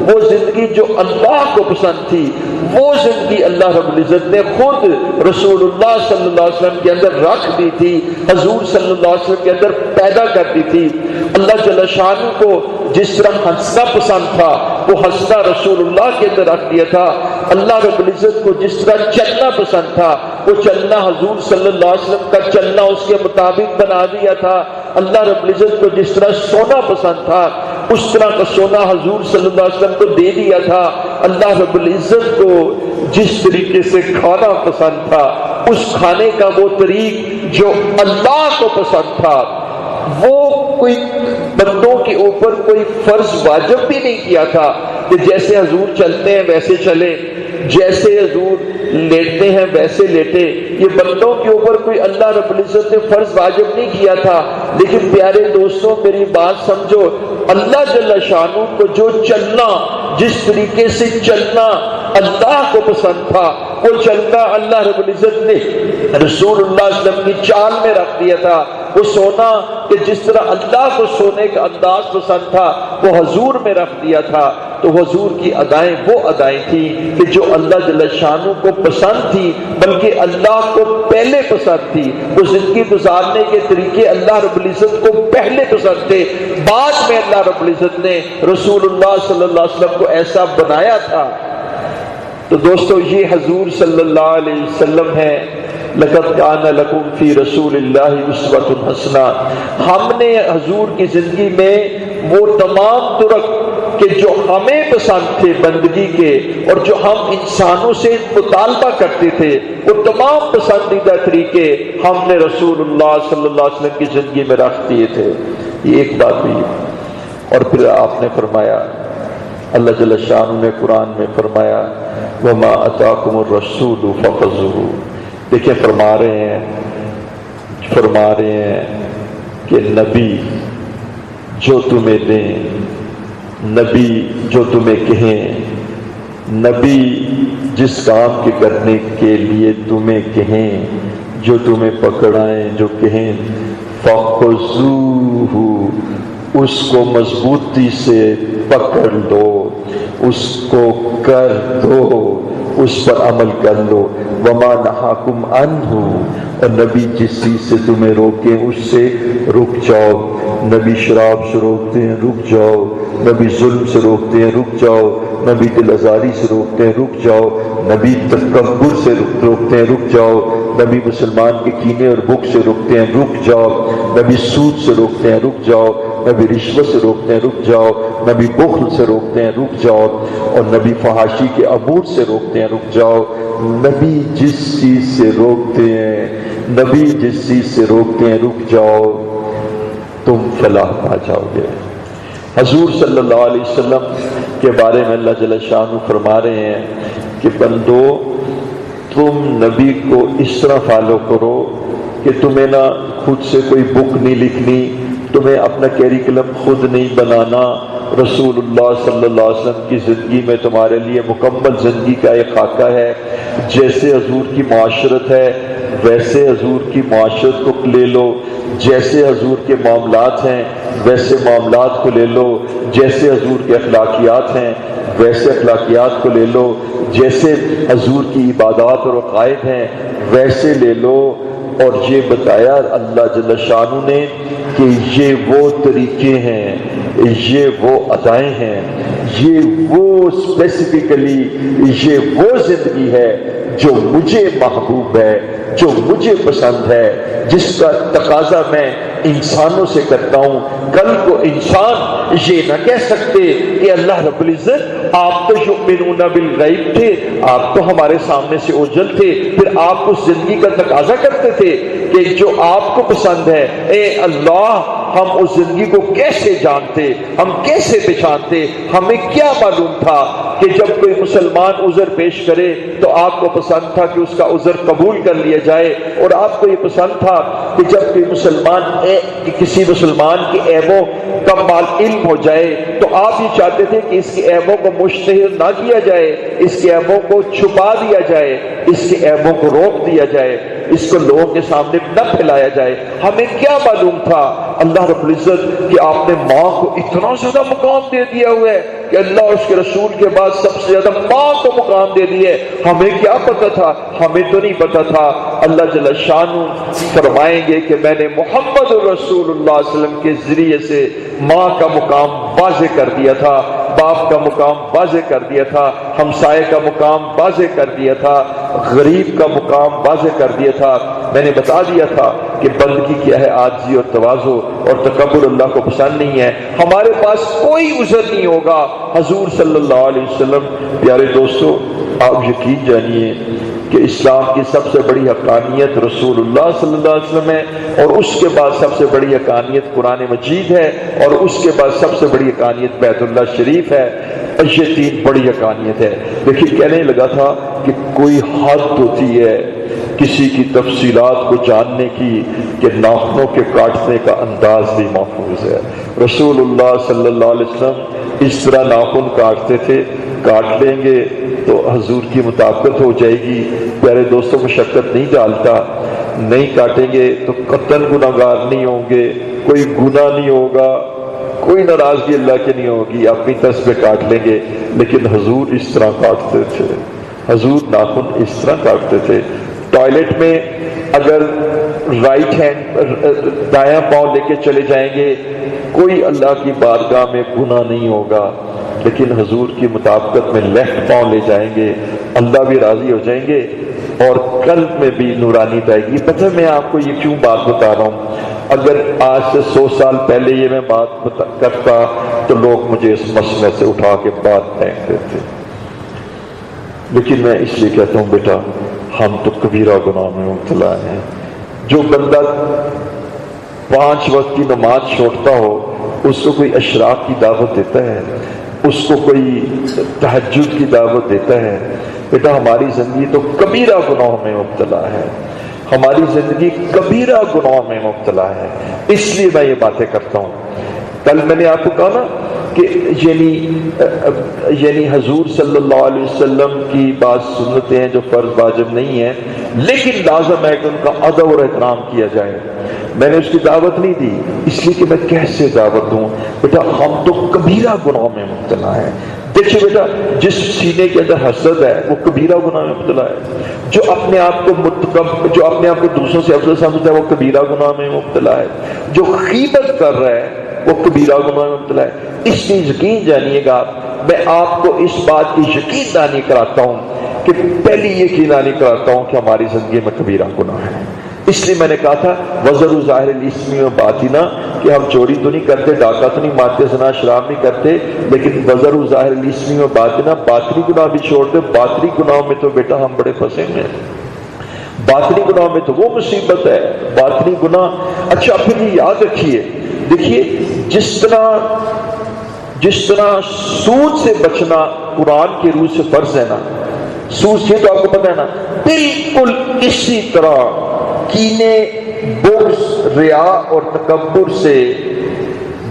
وہ زندگی جو اللہ کو پسند تھی، وہ زندگی اللہ رب العزت نے خود رسول اللہ صلی اللہ علیہ وسلم کے اندر رکھ دی تھی، حضور صلی اللہ علیہ وسلم کے اندر پیدا کر دی تھی. اللہ جل شانہ کو جس طرح ہنسنا پسند تھا وہ ہنسنا رسول اللہ کے اندر رکھ دیا تھا. اللہ رب العزت کو جس طرح چلنا پسند تھا وہ چلنا حضور صلی اللہ علیہ وسلم کا چلنا اس کے مطابق بنا دیا تھا. اللہ رب العزت کو جس طرح سونا پسند تھا اس طرح کا سونا حضور صلی اللہ علیہ وسلم کو دے دیا تھا. اللہ رب العزت کو جس طریقے سے کھانا پسند تھا اس کھانے کا وہ طریق جو اللہ کو پسند تھا، وہ کوئی بندوں کے اوپر کوئی فرض واجب بھی نہیں کیا تھا کہ جیسے حضور چلتے ہیں ویسے چلے، جیسے حضور لیٹتے ہیں ویسے لیٹے۔ یہ بندوں کے اوپر کوئی اللہ رب العزت نے فرض واجب نہیں کیا تھا۔ لیکن پیارے دوستوں میری بات سمجھو، اللہ جل شانہ کو جو چلنا، جس طریقے سے چلنا اللہ کو پسند تھا، وہ چلنا اللہ رب العزت نے رسول اللہ صلی اللہ علیہ وسلم کی چال میں رکھ دیا تھا۔ وہ سونا کہ جس طرح اللہ کو سونے کا انداز پسند تھا وہ حضور میں رکھ دیا تھا۔ تو حضور کی ادائیں وہ ادائیں تھیں کہ جو اللہ جل شانہ کو پسند تھی، بلکہ اللہ کو پہلے پسند تھی۔ وہ زندگی گزارنے کے طریقے اللہ رب العزت کو پہلے پسند تھے، بعد میں اللہ رب العزت نے رسول اللہ صلی اللہ علیہ وسلم کو ایسا بنایا تھا۔ تو دوستو یہ حضور صلی اللہ علیہ وسلم ہے۔ لقد کان لکم فی رسول اللہ اسوۃ حسنہ۔ ہم نے حضور کی زندگی میں وہ تمام طرق کہ جو ہمیں پسند تھے بندگی کے اور جو ہم انسانوں سے مطالبہ کرتے تھے، وہ تمام پسندیدہ طریقے ہم نے رسول اللہ صلی اللہ علیہ وسلم کی زندگی میں رکھ دیے تھے۔ یہ ایک بات ہوئی۔ اور پھر آپ نے فرمایا، اللہ جل شانہ نے قرآن میں فرمایا وَمَا أَتَاكُمُ الرَّسُولُ فَخُذُوهُ۔ دیکھیں فرما رہے ہیں کہ نبی جو تمہیں دیں، نبی جو تمہیں کہیں، نبی جس کام کے کرنے کے لیے تمہیں کہیں، جو تمہیں پکڑائیں، جو کہیں، فَخُذُوهُ، اس کو مضبوطی سے پکڑ لو، اس کو کر دو، اس پر عمل کر لو۔ وما نہاکم عنہ، اور نبی جس چیز سے تمہیں روکیں اس سے رک جاؤ۔ نبی شراب سے روکتے ہیں، رک جاؤ۔ نبی ظلم سے روکتے ہیں، رک جاؤ۔ نبی دل آزاری سے روکتے ہیں، رک جاؤ۔ نبی تکبر سے روکتے ہیں، رک جاؤ۔ نبی مسلمان کے کینے اور بک سے روکتے ہیں، رک جاؤ۔ نبی سود سے روکتے ہیں، رک جاؤ۔ نبی رشوت سے روکتے ہیں، رک جاؤ۔ نبی بخل سے روکتے ہیں، رک جاؤ۔ اور نبی فحاشی کے امور سے روکتے ہیں، رک جاؤ۔ نبی جس چیز سے روکتے ہیں، نبی جس چیز سے روکتے ہیں، رک جاؤ، تم فلاح پا جاؤ گے۔ حضور صلی اللہ علیہ وسلم کے بارے میں اللہ جل شانہ فرما رہے ہیں کہ بندو تم نبی کو اس طرح فالو کرو کہ تمہیں نہ خود سے کوئی بک نہیں لکھنی، تمہیں اپنا کیریکلم خود نہیں بنانا۔ رسول اللہ صلی اللہ علیہ وسلم کی زندگی میں تمہارے لیے مکمل زندگی کا ایک خاکہ ہے۔ جیسے حضور کی معاشرت ہے ویسے حضور کی معاشرت کو لے لو، جیسے حضور کے معاملات ہیں ویسے معاملات کو لے لو، جیسے حضور کے اخلاقیات ہیں ویسے اخلاقیات کو لے لو، جیسے حضور کی عبادات اور عقائد ہیں ویسے لے لو۔ اور یہ بتایا اللہ جل شانہ نے کہ یہ وہ طریقے ہیں، یہ وہ ادائیں ہیں، یہ وہ اسپیسیفکلی یہ وہ زندگی ہے جو مجھے محبوب ہے، جو مجھے پسند ہے، جس کا تقاضا میں انسانوں سے کرتا ہوں۔ کل کو انسان یہ نہ کہہ سکتے کہ اللہ رب العزت آپ تو یؤمنون بالغیب تھے، آپ تو ہمارے سامنے سے اوجھل تھے، پھر آپ اس زندگی کا تقاضا کرتے تھے کہ جو آپ کو پسند ہے۔ اے اللہ، ہم اس زندگی کو کیسے جانتے، ہم کیسے پہچانتے؟ ہمیں کیا معلوم تھا کہ جب کوئی مسلمان عذر پیش کرے تو آپ کو پسند تھا کہ اس کا عذر قبول کر لیا جائے، اور آپ کو یہ پسند تھا کہ جب کوئی مسلمان کسی مسلمان کے عیبوں کا مال علم ہو جائے تو آپ یہ چاہتے تھے کہ اس کے عیبوں کو مشتہر نہ کیا جائے، اس کے عیبوں کو چھپا دیا جائے، اس کے عیبوں کو روک دیا جائے، اس کو لوگوں کے سامنے نہ پھیلایا جائے۔ ہمیں کیا معلوم تھا اللہ رب العزت کہ آپ نے ماں کو اتنا زیادہ مقام دے دیا ہوا ہے کہ اللہ اور اس کے رسول کے بعد سب سے زیادہ ماں کو مقام دے دیے؟ ہمیں کیا پتا تھا؟ ہمیں تو نہیں پتا تھا۔ اللہ جل شانہ فرمائیں گے کہ میں نے محمد رسول اللہ صلی اللہ علیہ وسلم کے ذریعے سے ماں کا مقام واضح کر دیا تھا، باپ کا مقام واضح کر دیا تھا، ہمسائے کا مقام واضح کر دیا تھا، غریب کا مقام واضح کر دیا تھا۔ میں نے بتا دیا تھا کہ بندگی کیا ہے، عاجزی اور تواضع اور تکبر اللہ کو پسند نہیں ہے۔ ہمارے پاس کوئی عذر نہیں ہوگا حضور صلی اللہ علیہ وسلم۔ پیارے دوستو، آپ یقین جانیے کہ اسلام کی سب سے بڑی حقانیت رسول اللہ صلی اللہ علیہ وسلم ہے، اور اس کے بعد سب سے بڑی حقانیت قرآن مجید ہے، اور اس کے بعد سب سے بڑی حقانیت بیت اللہ شریف ہے۔ یہ تین بڑی حقانیت ہے۔ دیکھیے کہنے لگا تھا کہ کوئی حد ہوتی ہے کسی کی تفصیلات کو جاننے کی کہ ناخنوں کے کاٹنے کا انداز بھی محفوظ ہے۔ رسول اللہ صلی اللہ علیہ وسلم اس طرح ناخن کاٹتے تھے، کاٹ لیں گے تو حضور کی مطابقت ہو جائے گی۔ پیارے دوستوں، مشقت نہیں ڈالتا، نہیں کاٹیں گے تو قطعاً گناہگار نہیں ہوں گے، کوئی گناہ نہیں ہوگا، کوئی ناراضگی اللہ کی نہیں ہوگی، اپنی طرف پہ کاٹ لیں گے۔ لیکن حضور اس طرح کاٹتے تھے، حضور ناخن اس طرح کاٹتے تھے۔ ٹوائلٹ میں اگر رائٹ ہینڈ دایاں پاؤں لے کے چلے جائیں گے کوئی اللہ کی بارگاہ میں گناہ نہیں ہوگا، لیکن حضور کی مطابقت میں لیفٹ پاؤں لے جائیں گے، اللہ بھی راضی ہو جائیں گے اور قلب میں بھی نورانیت آئے گی۔ پتہ میں آپ کو یہ کیوں بات بتا رہا ہوں؟ اگر آج سے 100 سال پہلے یہ میں بات کرتا تو لوگ مجھے اس مسئلے سے اٹھا کے بات پھینک دیتے، لیکن میں اس لیے کہتا ہوں بیٹا ہم تو کبیرہ گناہ میں مبتلا ہیں۔ جو بندہ 5 وقت کی نماز چھوڑتا ہو اس کو کوئی اشراق کی دعوت دیتا ہے، اس کو کوئی تہجد کی دعوت دیتا ہے، بیٹا ہماری زندگی تو کبیرہ گناہوں میں مبتلا ہے، ہماری زندگی کبیرہ گناہوں میں مبتلا ہے۔ اس لیے میں یہ باتیں کرتا ہوں۔ کل میں نے آپ کو کہا نا کہ یعنی حضور صلی اللہ علیہ وسلم کی بعض سنتیں ہیں جو فرض واجب نہیں ہیں، لیکن لازم ہے کہ ان کا ادب اور احترام کیا جائے۔ میں نے اس کی دعوت نہیں دی اس لیے کہ میں کیسے دعوت دوں؟ بیٹا ہم تو کبیرہ گناہوں میں مبتلا ہے۔ دیکھیے بیٹا جس سینے کے اندر حسد ہے وہ کبیرہ گناہ میں مبتلا ہے، جو اپنے آپ کو دوسروں سے افضل سمجھتا ہے وہ کبیرہ گناہ میں مبتلا ہے، جو غیبت کر رہا ہے وہ کبیرہ گناہ میں مبتلا ہے۔ اس لیے یقین جانیے گا، میں آپ کو اس بات کی یقین دانی کراتا ہوں کہ پہلی یقین دانی کراتا ہوں کہ ہماری زندگی میں کبیرہ گناہ ہے۔ اس لیے میں نے کہا تھا وزر ظاہر الاسمی و باطنہ، کہ ہم چوری تو نہیں کرتے، ڈاکہ تو نہیں مارتے، زنا شراب نہیں کرتے، لیکن وزر ظاہر الاسمی و باطنہ باطنی گناہ بھی چھوڑ دے۔ باطنی گناہوں میں تو بیٹا ہم بڑے پھنسے ہیں، باطنی گناہوں میں تو وہ مصیبت ہے، باطنی گناہ۔ اچھا پھر یہ یاد رکھیے، دیکھیے جس طرح سود سے بچنا قرآن کی روح سے فرض ہے نا، سود سے تو آپ کو پتہ ہے نا، بالکل اسی طرح کینے، بغض، ریا اور تکبر سے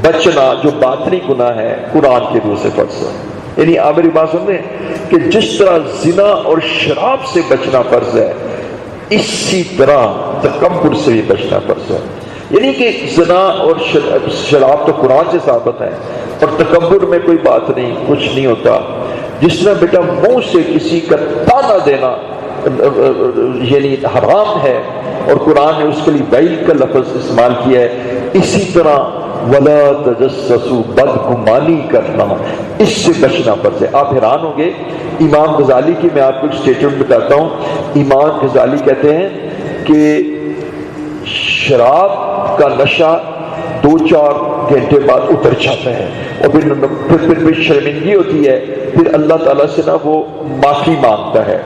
بچنا جو باطنی گناہ ہے قرآن کی روح سے فرض ہے۔ یعنی آپ میری بات سن رہے ہیں کہ جس طرح زنا اور شراب سے بچنا فرض ہے اسی طرح تکبر سے بھی بچنا فرض ہے۔ یعنی کہ زنا اور شراب تو قرآن سے ثابت ہے، اور تکبر میں کوئی بات نہیں، کچھ نہیں ہوتا۔ جس طرح بیٹا منہ سے کسی کا تانا دینا یعنی حرام ہے اور قرآن نے اس کے لیے ویل کا لفظ استعمال کیا ہے، اسی طرح ولا تجسسوا، بدگمانی کرنا، اس سے بچنا فرض ہے۔ آپ حیران ہوں گے، امام غزالی کی میں آپ کو ایک اسٹیٹمنٹ بتاتا ہوں۔ امام غزالی کہتے ہیں کہ شراب کا نشہ 2-4 گھنٹے بعد اتر جاتا ہے، اور پھر شرمندگی ہوتی ہے، پھر اللہ تعالیٰ سے نا وہ معافی مانگتا ہے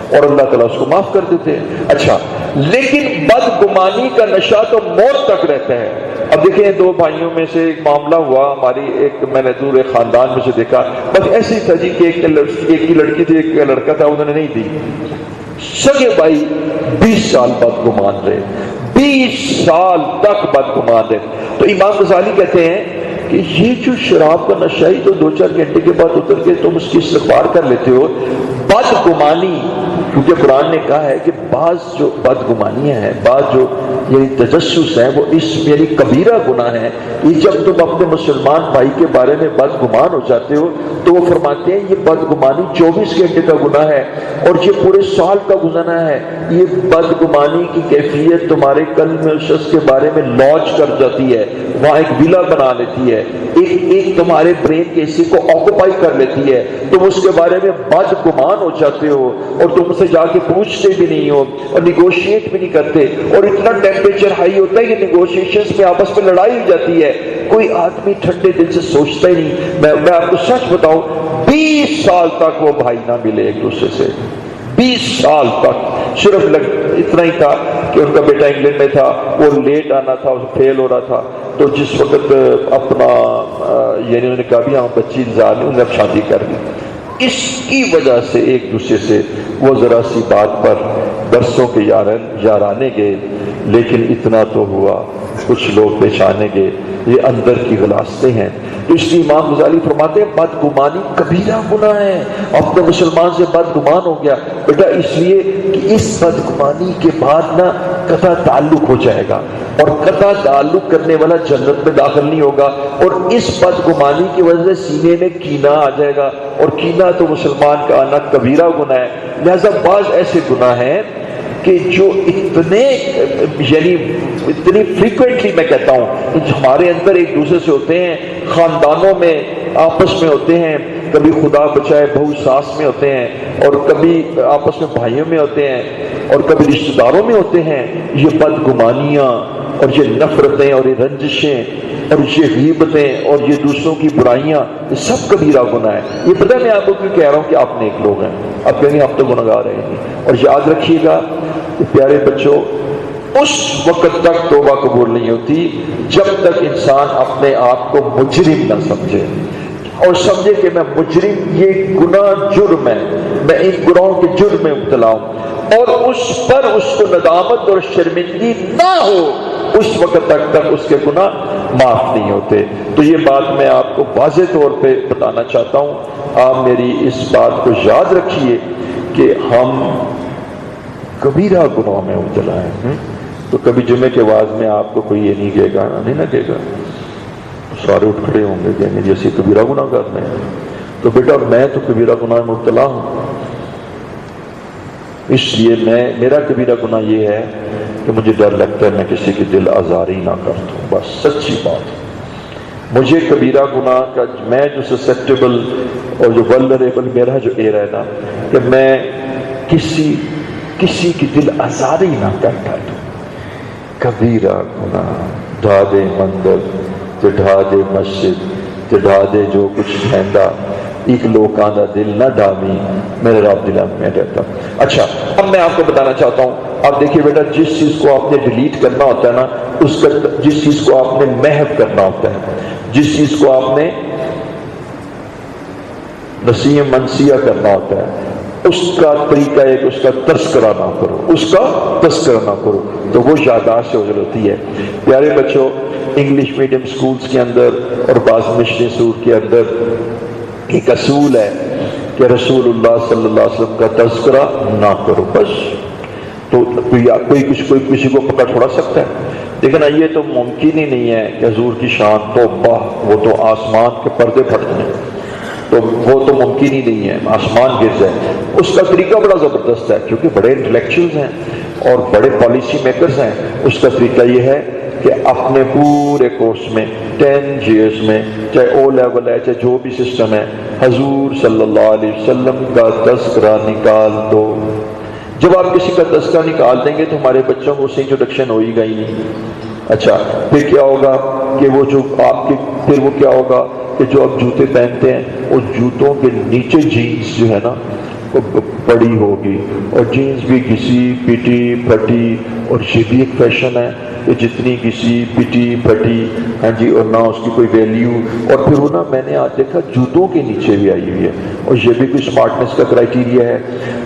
اور اللہ تعالیٰ اس کو معاف کر دیتے ہیں۔ اچھا لیکن بدگمانی کا نشہ تو موت تک رہتا ہے۔ اب دیکھیں 2 بھائیوں میں سے ایک معاملہ ہوا، ہماری میں نے دور ایک خاندان میں سے دیکھا، بس ایسے ہی تھا جی کہ ایک کی لڑکی تھی، ایک کا لڑکا تھا، انہوں نے نہیں دی۔ سگے بھائی 20 سال بدگمان رہے، 20 سال تک بدگمان رہے۔ تو امام غزالی کہتے ہیں کہ یہ جو شراب کا نشہ ہی تو 2-4 گھنٹے کے بعد اتر کے تم اس کی استغفار کر لیتے ہو، بدگمانی، کیونکہ قرآن نے کہا ہے کہ بعض جو بدگمانیاں ہیں، بعض جو یعنی تجسس ہیں، وہ اس یعنی کبیرہ گناہ ہے۔ یہ جب تم اپنے مسلمان بھائی کے بارے میں بدگمان ہو جاتے ہو تو وہ فرماتے ہیں یہ بدگمانی 24 گھنٹے کا گناہ ہے اور یہ پورے سال کا گزرنا ہے۔ یہ بدگمانی کی کیفیت تمہارے قلب میں اس شخص کے بارے میں لانچ کر جاتی ہے، وہاں ایک ولا بنا لیتی ہے، ایک تمہارے برین کے حصے کو آکوپائی کر لیتی ہے، تم اس کے بارے میں بدگمان ہو جاتے ہو اور تم سے جا کے پوچھتے بھی نہیں ہو اور نیگوشیٹ بھی نہیں کرتے، اور اتنا ٹیمپریچر ہائی ہوتا ہے کہ نیگوشیشنز میں آپس میں لڑائی ہو جاتی ہے، کوئی آدمی ٹھنڈے دل سے سوچتا ہی نہیں۔ میں آپ کو سچ بتاؤں 20 سال تک وہ بھائی نہ ملے ایک دوسرے سے، 20 سال تک صرف اتنا ہی تھا کہ ان کا بیٹا انگلینڈ میں تھا، وہ لیٹ آنا تھا، فیل ہو رہا تھا، تو جس وقت اپنا یعنی انہوں نے کہا بھی ہاں بچی انتظار نہیں، انہوں نے اب شادی کر لی۔ اس کی وجہ سے ایک دوسرے سے وہ ذرا سی بات پر برسوں کے یارانے گئے، لیکن اتنا تو ہوا کچھ لوگ پہچانے گئے یہ اندر کی غلاستیں ہیں۔ تو اس لیے امام غزالی فرماتے ہیں بدگمانی کبیرہ گناہ ہے۔ اپنے مسلمان سے بدگمان ہو گیا بیٹا، اس لیے کہ اس بدگمانی کے بعد نا قطع تعلق ہو جائے گا، اور قطع تعلق کرنے والا جنت میں داخل نہیں ہوگا، اور اس بدگمانی کی وجہ سے سینے میں کینہ آ جائے گا، اور کینہ تو مسلمان کا آنا کبیرہ گناہ ہے۔ لہذا بعض ایسے گناہ ہیں کہ جو اتنے یعنی اتنی فریکوینٹلی میں کہتا ہوں کہ ہمارے اندر ایک دوسرے سے ہوتے ہیں، خاندانوں میں آپس میں ہوتے ہیں، کبھی خدا بچائے بہو ساس میں ہوتے ہیں، اور کبھی آپس میں بھائیوں میں ہوتے ہیں، اور کبھی رشتہ داروں میں ہوتے ہیں۔ یہ بدگمانیاں اور یہ نفرتیں اور یہ رنجشیں اور یہ غیبتیں اور یہ دوسروں کی برائیاں، یہ سب کبیرہ گناہ ہے۔ یہ پتہ ہے میں آپ کو کیوں کہہ رہا ہوں کہ آپ نیک لوگ ہیں، آپ کہیں گے ہم تو گنہگار ہیں۔ اور یاد رکھیے گا کہ پیارے بچوں، اس وقت تک توبہ قبول نہیں ہوتی جب تک انسان اپنے آپ کو مجرم نہ سمجھے، اور سمجھے کہ میں مجرم، یہ گناہ جرم ہے، میں ان گناہوں کے جرم میں مبتلا ہوں، اور اس پر اس کو ندامت اور شرمندگی نہ ہو، اس وقت تک اس کے گناہ معاف نہیں ہوتے۔ تو یہ بات میں آپ کو واضح طور پہ بتانا چاہتا ہوں، آپ میری اس بات کو یاد رکھیے کہ ہم کبیرہ گناہ میں مبتلا ہیں۔ تو کبھی جمعے کے بعد میں آپ کو کوئی یہ نہیں کہے گا، نہیں نہ کہے گا، سارے اٹھ کھڑے ہوں گے کہ جیسے کبیرہ گناہ کرنے ہیں، تو بیٹا میں تو کبیرہ گناہ میں مبتلا ہوں۔ اس لیے میرا کبیرہ گناہ یہ ہے کہ مجھے ڈر لگتا ہے میں کسی کی دل آزاری نہ کر دوں، بس سچی بات۔ مجھے کبیرہ گناہ کا میں جو سسیپٹیبل اور جو ولنریبل میرا جو ایرا ہے نا، کہ میں کسی کی دل آزاری نہ کر دوں۔ کبیرہ گناہ ڈھا دے مندر تے ڈھا دے مسجد تے ڈھا دے جو کچھ کہندا، ایک لوکاں دا دل نہ ڈامی، میرے رب دل میں رہتا۔ اچھا اب میں آپ کو بتانا چاہتا ہوں، آپ دیکھیے بیٹا، جس چیز کو آپ نے ڈیلیٹ کرنا ہوتا ہے نا، اس کا جس چیز کو آپ نے محو کرنا ہوتا ہے، جس چیز کو آپ نے نسیہ منسیہ کرنا ہوتا ہے، اس کا طریقہ ہے کہ اس کا تذکرہ نہ کرو، اس کا تذکرہ نہ کرو، تو وہ یادداشت سے اوجھل ہوتی ہے۔ پیارے بچوں، انگلش میڈیم سکولز کے اندر اور بعض مشنری سکول کے اندر ایک اصول ہے کہ رسول اللہ صلی اللہ علیہ وسلم کا تذکرہ نہ کرو، بس۔ تو کوئی کسی کو پکڑ چھوڑا سکتا ہے؟ لیکن یہ تو ممکن ہی نہیں ہے کہ حضور کی شان توبہ، وہ تو آسمان کے پردے پھٹتے ہیں، تو وہ تو ممکن ہی نہیں ہے، آسمان گر جائے۔ اس کا طریقہ بڑا زبردست ہے، کیونکہ بڑے انٹلیکچوئلز ہیں اور بڑے پالیسی میکرز ہیں۔ اس کا طریقہ یہ ہے کہ اپنے پورے کورس میں 10 ایئرز میں، چاہے او لیول ہے چاہے جو بھی سسٹم ہے، حضور صلی اللہ علیہ وسلم کا تذکرہ نکال دو۔ جب آپ کسی کا تذکرہ نکال دیں گے تو ہمارے بچوں کو اسے انٹروڈکشن ہو ہی گئی نہیں۔ اچھا پھر کیا ہوگا کہ وہ جو آپ کے پھر وہ کیا ہوگا کہ جو آپ جوتے پہنتے ہیں، اس جوتوں کے نیچے جینز جو ہے نا وہ بڑی ہوگی، اور جینز بھی گھسی پٹی پھٹی، اور یہ بھی ایک فیشن ہے کہ جتنی گھسی پٹی پھٹی، ہاں جی، اور نہ اس کی کوئی ویلیو، اور پھر وہ نا میں نے آج دیکھا جوتوں کے نیچے بھی آئی ہوئی ہے، اور یہ بھی کوئی اسمارٹنس کا کرائٹیریا ہے۔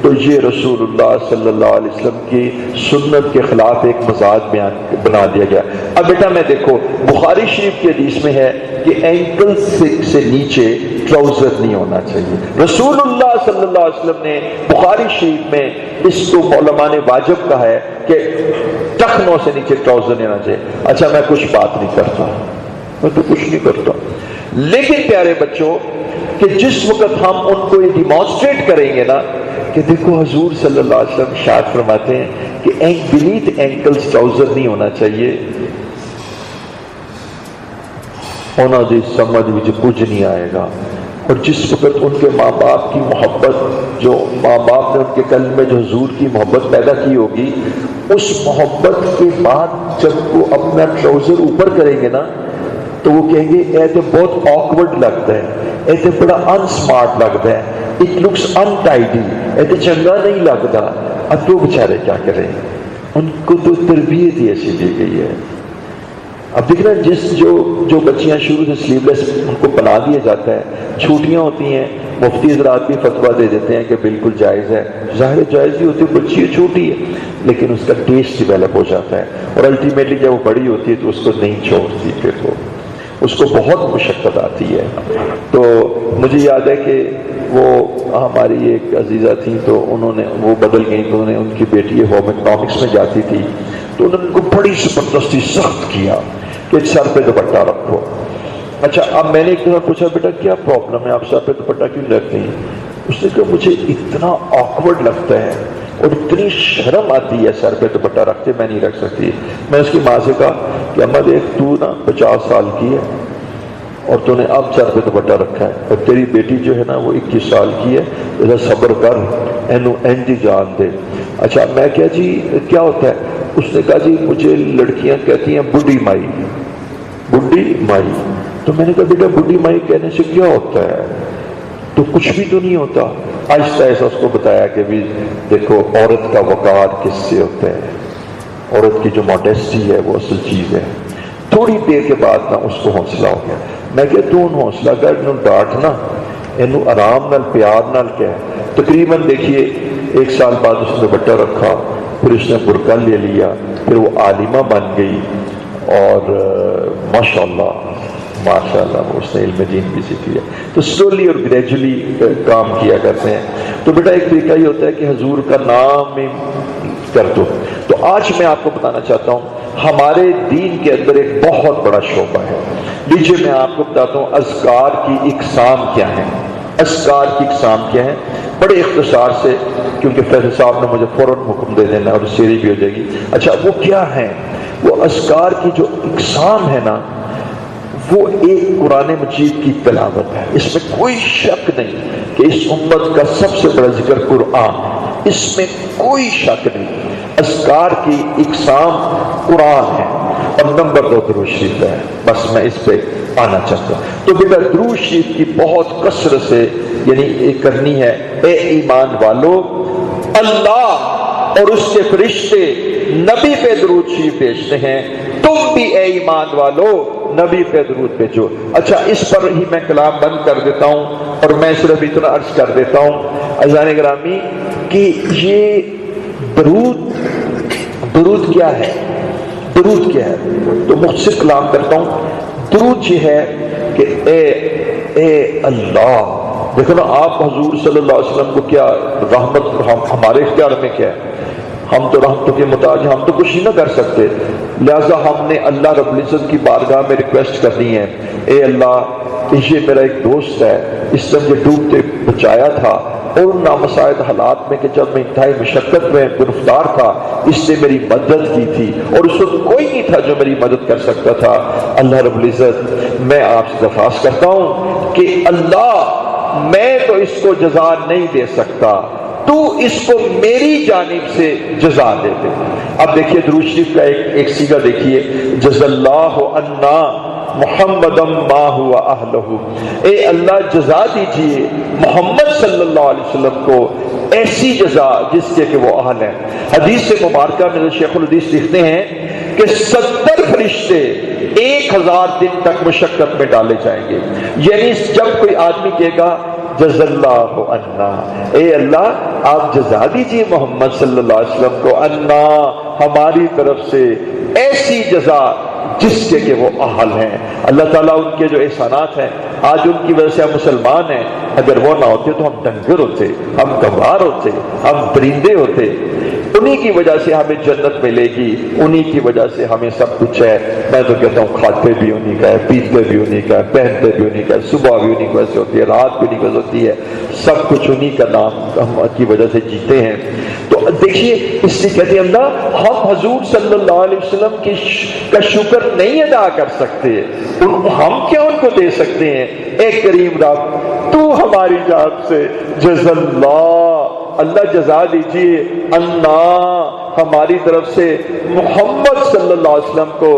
تو یہ رسول اللہ صلی اللہ علیہ وسلم کی سنت کے خلاف ایک مزاج بنا دیا گیا۔ اب بیٹا میں دیکھو، بخاری شریف کی حدیث میں ہے کہ اینکل سے نیچے ٹراؤزر نہیں ہونا چاہیے۔ رسول اللہ صلی اللہ علیہ وسلم نے بخاری شریف میں اس کو علماء نے واجب کہا ہے کہ ٹخنوں سے نیچے ٹراؤزر نہیں ہونا چاہیے۔ اچھا میں کچھ بات نہیں کرتا، میں تو کچھ نہیں کرتا، لیکن پیارے بچوں کہ جس وقت ہم ان کو یہ ڈیمانسٹریٹ کریں گے نا کہ دیکھو حضور صلی اللہ علیہ وسلم ارشاد فرماتے ہیں کہ بینیتھ اینکلز ٹراؤزر نہیں ہونا چاہیے، انہوں دی سمجھ وچ کچھ نہیں آئے گا۔ اور جس وقت ان کے ماں باپ کی محبت، جو ماں باپ نے ان کے قلب میں جو حضور کی محبت پیدا کی ہوگی، اس محبت کے بعد جب وہ اپنا ٹراؤزر اوپر کریں گے نا تو وہ کہیں گے اے تو بہت آکورڈ لگتا ہے، اے تو بڑا ان سمارٹ لگتا ہے، اٹ لکس انٹائڈی، ایسے چنگا نہیں لگتا، اب وہ بیچارے کیا کریں، ان کو تو تربیت ہی ایسی دی گئی ہے۔ اب دیکھ رہے ہیں جو بچیاں شروع سے سلیو لیس ان کو پلا دیا جاتا ہے، چھوٹیاں ہوتی ہیں، مفتی حضرات بھی فتویٰ دے دیتے ہیں کہ بالکل جائز ہے، ظاہر جائز ہی ہوتی ہے، بچی چھوٹی ہے لیکن اس کا ٹیسٹ ڈیولپ ہو جاتا ہے، اور الٹیمیٹلی جب وہ بڑی ہوتی ہے تو اس کو نہیں چھوڑتی، پھر وہ اس کو بہت مشقت آتی ہے۔ تو مجھے یاد ہے کہ وہ ہماری ایک عزیزہ تھیں، تو انہوں نے وہ بدل گئی، تو انہوں نے ان کی بیٹی ہوم اکنامکس میں جاتی تھی، تو انہوں نے ان کو بڑی زبردستی سخت کیا کہ سر پہ دوپٹہ رکھو۔ اچھا، اب میں نے ایک دفعہ پوچھا بیٹا کیا پرابلم ہے، آپ سر پہ دوپٹہ کیوں رکھتے ہیں؟ اس نے کہا مجھے اتنا آکورڈ لگتا ہے اور اتنی شرم آتی ہے سر پہ دوپٹہ رکھتے، میں نہیں رکھ سکتی۔ میں اس کی ماں سے کہا کہ اماں دیکھ، تو نا 50 سال کی ہے اور تو نے اب سر پہ دوپٹہ رکھا ہے، اور تیری بیٹی جو ہے نا وہ 21 سال کی ہے، ذرا صبر کر، اینو اینجی جان دے۔ اچھا میں کیا جی کیا ہوتا ہے؟ اس نے کہا جی مجھے لڑکیاں کہتی ہیں بڈھی مائی، بڈھی مائی۔ تو میں نے کہا بیٹا بڈھی مائی کہنے سے کیا ہوتا ہے؟ تو کچھ بھی تو نہیں ہوتا۔ آہستہ آہستہ اس کو بتایا کہ بھی دیکھو عورت کا وقار کس سے ہوتا ہے، عورت کی جو ماڈیسٹی ہے وہ اصل چیز ہے۔ تھوڑی دیر کے بعد نا اس کو حوصلہ ہو گیا۔ میں کہ تو حوصلہ کر، انہوں ڈانٹنا، انہوں آرام نال پیار نال کیا ہے۔ تقریباً دیکھیے 1 سال بعد اس نے دوپٹہ رکھا، پھر اس نے برقع لے لیا، پھر وہ عالمہ بن گئی، اور ماشاءاللہ وہ اس نے علم دین بھی سیکھ لیا۔ تو سلولی اور گریجولی کام کیا کرتے ہیں۔ تو بیٹا ایک طریقہ یہ ہوتا ہے کہ حضور کا نام ہی کر دو۔ تو آج میں آپ کو بتانا چاہتا ہوں ہمارے دین کے اندر ایک بہت بڑا شعبہ ہے۔ لیجیے میں آپ کو بتاتا ہوں اذکار کی اقسام کیا ہیں۔ اذکار کی اقسام کیا ہیں بڑے اختصار سے، کیونکہ فیصل صاحب نے مجھے فوراً حکم دے دینا اور سیری بھی ہو جائے گی۔ اچھا وہ کیا ہیں؟ وہ اذکار کی جو اقسام ہے نا، وہ ایک قرآن مجید کی تلاوت ہے۔ اس میں کوئی شک نہیں کہ اس امت کا سب سے بڑا ذکر قرآن ہے، اس میں کوئی شک نہیں۔ اذکار کی اقسام قرآن ہے، اور نمبر 2 درود شریف ہے۔ بس میں اس پہ آنا چاہتا ہوں۔ تو بیٹا درود شریف کی بہت کثرت سے یعنی کرنی ہے۔ اے ایمان والو، اللہ اور اس کے فرشتے نبی پہ درود شریف بھیجتے ہیں، تم بھی اے ایمان والو نبی پہ درود بھیجو۔ اچھا اس پر ہی میں کلام بند کر دیتا ہوں، اور میں صرف اتنا عرض کر دیتا ہوں عزیزان گرامی کہ یہ درود کیا ہے؟ درود کیا ہے؟ تو مختصر کلام کرتا ہوں۔ درود یہ ہے کہ اے اللہ، دیکھو نا آپ حضور صلی اللہ علیہ وسلم کو کیا رحمت، ہمارے اختیار میں کیا ہے، ہم تو رحمتوں کے محتاج ہیں، ہم تو کچھ ہی نہ کر سکتے، لہذا ہم نے اللہ رب العزت کی بارگاہ میں ریکویسٹ کرنی ہے، اے اللہ یہ میرا ایک دوست ہے، اس نے مجھے ڈوبتے بچایا تھا، اور ان نامساعد حالات میں کہ جب میں انتہائی مشقت میں گرفتار تھا اس نے میری مدد کی تھی، اور اس وقت کوئی نہیں تھا جو میری مدد کر سکتا تھا۔ اللہ رب العزت میں آپ سے درخواست کرتا ہوں کہ اللہ میں تو اس کو جزا نہیں دے سکتا، تو اس کو میری جانب سے جزا دے دے۔ اب دیکھیے درود شریف کا ایک صیغہ دیکھیے، جزا اللہ عنا محمدم ما ہوا اہلہ، اے اللہ جزا دیجئے محمد صلی اللہ علیہ وسلم کو ایسی جزا جس کے کہ وہ اہل ہیں۔ حدیث مبارکہ میں شیخ الحدیث لکھتے ہیں کہ 70 فرشتے 1000 دن تک مشقت میں ڈالے جائیں گے، یعنی جب کوئی آدمی کہے گا جزا اللہ عنا، اے اللہ آپ جزا دیجیے محمد صلی اللہ علیہ وسلم کو، عنا ہماری طرف سے ایسی جزا جس کے کہ وہ اہل ہیں۔ اللہ تعالیٰ ان کے جو احسانات ہیں، آج ان کی وجہ سے ہم مسلمان ہیں، اگر وہ نہ ہوتے تو ہم ڈنگر ہوتے، ہم گنوار ہوتے، ہم درندے ہوتے۔ انہی کی وجہ سے ہمیں جنت ملے گی، انہی کی وجہ سے ہمیں سب کچھ ہے۔ میں تو کہتا ہوں کھاتے بھی انہی کا ہے، پیتے بھی انہی کا ہے، پہنتے بھی انہی کا ہے، صبح بھی انہی کی وجہ سے ہوتی ہے، رات بھی انہی کی وجہ سے ہوتی ہے، سب کچھ انہی کا نام ہم کی وجہ سے جیتے ہیں۔ تو دیکھیے اس لیے کہتے ہیں اللہ ہم حضور صلی اللہ علیہ وسلم کا شکر نہیں ادا کر سکتے، ہم کیا ان کو دے سکتے ہیں؟ اے کریم رب تو ہماری جانب سے جزا اللہ جزا دیجیے، اللہ ہماری طرف سے محمد صلی اللہ علیہ وسلم کو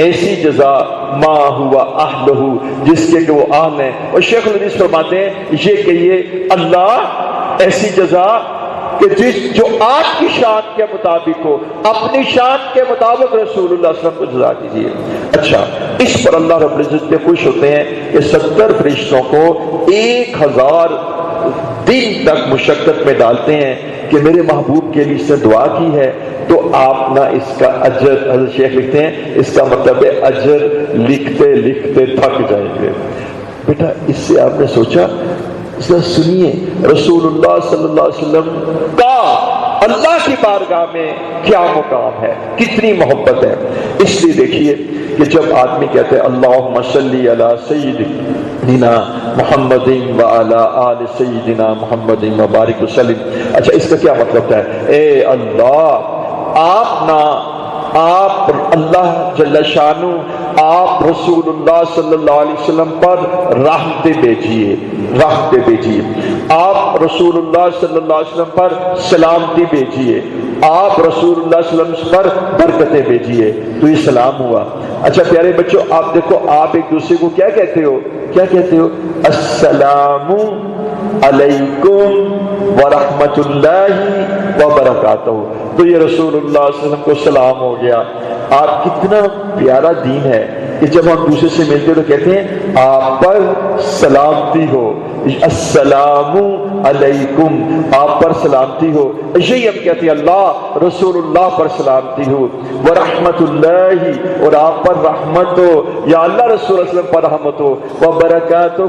ایسی جزا ما ہوا اہلہ جس کے کہ وہ اہل ہیں. اور شیخ الحدیث فرماتے ہیں یہ کہ یہ اللہ ایسی جزا کہ جو آپ کی شان کے مطابق ہو، اپنی شان کے مطابق رسول اللہ صلی اللہ علیہ وسلم کو جزا دیجیے. اچھا، اس پر اللہ رب العزت کے خوش ہوتے ہیں کہ 70 فرشتوں کو 1000 دن تک مشقت میں ڈالتے ہیں کہ میرے محبوب کے لیے اس نے دعا کی ہے تو آپ نہ اس کا اجر، حضرت شیخ لکھتے ہیں اس کا مطلب ہے اجر لکھتے لکھتے تھک جائیں گے. بیٹا اس سے آپ نے سوچا، سنیے رسول اللہ صلی اللہ علیہ وسلم کا اللہ کی بارگاہ میں کیا مقام ہے، کتنی محبت ہے. اس لیے دیکھیے کہ جب آدمی کہتے ہیں اللہم صلی علی سیدنا محمد وعلی آل سیدنا محمد وبارک وسلم، اچھا اس کا کیا مطلب ہے؟ اے اللہ آپ اللہ جل شانو آپ رسول اللہ صلی اللہ علیہ وسلم پر رحمتیں بھیجیے، آپ رسول اللہ صلی اللہ علیہ وسلم پر سلامتی بھیجیے، آپ رسول اللہ صلی اللہ علیہ وسلم پر برکتیں بھیجیے. تو یہ سلام ہوا. اچھا پیارے بچوں، آپ دیکھو آپ ایک دوسرے کو کیا کہتے ہو؟ السلام علیکم ورحمۃ اللہ وبرکاتہ. تو یہ رسول اللہ صلی اللہ علیہ وسلم کو سلام ہو گیا. آپ کتنا پیارا دین ہے کہ جب ہم دوسرے سے ملتے تو کہتے ہیں آپ پر سلامتی ہو، السلام علیکم، آپ پر سلامتی ہو. یہی ہم کہتے ہیں اللہ رسول اللہ پر سلامتی ہو، ورحمت اللہ، اور آپ پر رحمت ہو، یا اللہ رسول اللہ علیہ وسلم پر رحمت ہو، وبرکاتہ،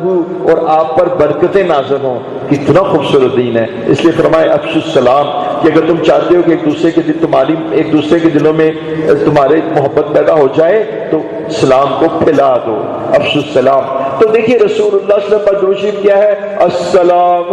اور آپ پر برکتیں نازل ہوں. کتنا خوبصورت دین ہے. اس لیے فرمائے افشوا السلام کہ اگر تم چاہتے ہو کہ ایک دوسرے کے دلوں میں تمہارے محبت پیدا ہو جائے تو سلام کو پھیلا دو، افشوا السلام. تو دیکھیے رسول اللہ صلی اللہ علیہ وسلم پر درود شریف کیا ہے؟ السلام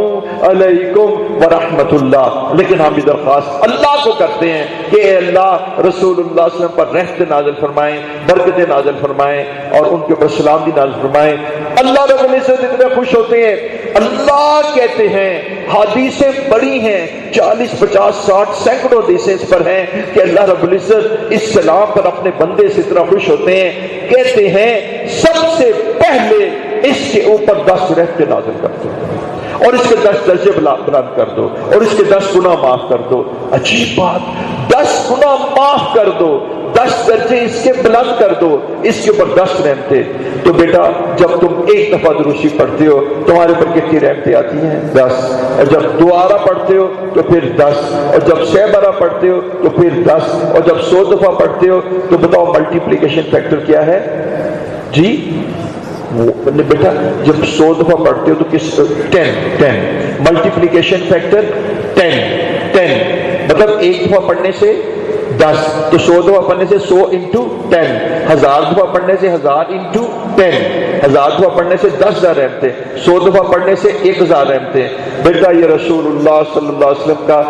علیکم ورحمۃ اللہ. لیکن ہم بھی درخواست اللہ کو کرتے ہیں کہ اے اللہ رسول اللہ صلی اللہ علیہ وسلم پر رحمت نازل فرمائیں، برکتیں نازل فرمائیں، اور ان کے اوپر سلام بھی نازل فرمائیں. اللہ رب العزت اتنے خوش ہوتے ہیں. اللہ کہتے ہیں، حدیثیں بڑی ہیں، 40 50 60 سینکڑوں حدیثیں اس پر ہیں کہ اللہ رب العزت اس سلام پر اپنے بندے سے اتنا خوش ہوتے ہیں. کہتے ہیں سب سے پہلے اس کے اوپر 10 رحمتیں نازل کر دو، اور اس کے 10 درجے بلند کر دو، اور اس کے 10 گناہ معاف کر دو. عجیب بات، 10 گناہ معاف کر دو، 10 درجے اس کے بلند کر دو، اس کے اوپر 10 رحمتیں. تو بیٹا جب تم ایک دفعہ درود شریف پڑھتے ہو تمہارے اوپر کتنی رحمتیں آتی ہیں؟ 10. اور جب دوبارہ پڑھتے ہو تو پھر 10، اور جب 100 مرہ پڑھتے ہو تو پھر 10، اور جب 100 دفعہ پڑھتے ہو تو بتاؤ ملٹیپلیکیشن فیکٹر کیا ہے جی؟ بیٹا جب 100 دفعہ پڑھتے ہو تو کس 10 ملٹیپلیکیشن فیکٹر 10 مطلب ایک دفعہ پڑھنے سے 10، تو 100 دفعہ پڑھنے سے 100 انٹو 10، 1000 دفعہ پڑھنے سے 1000 انٹو 10، 1000 دفعہ پڑھنے سے 10,000 رحمتیں، 100 دفعہ پڑھنے سے 1000 رحمتیں. بیٹا یہ رسول اللہ صلی اللہ علیہ وسلم کا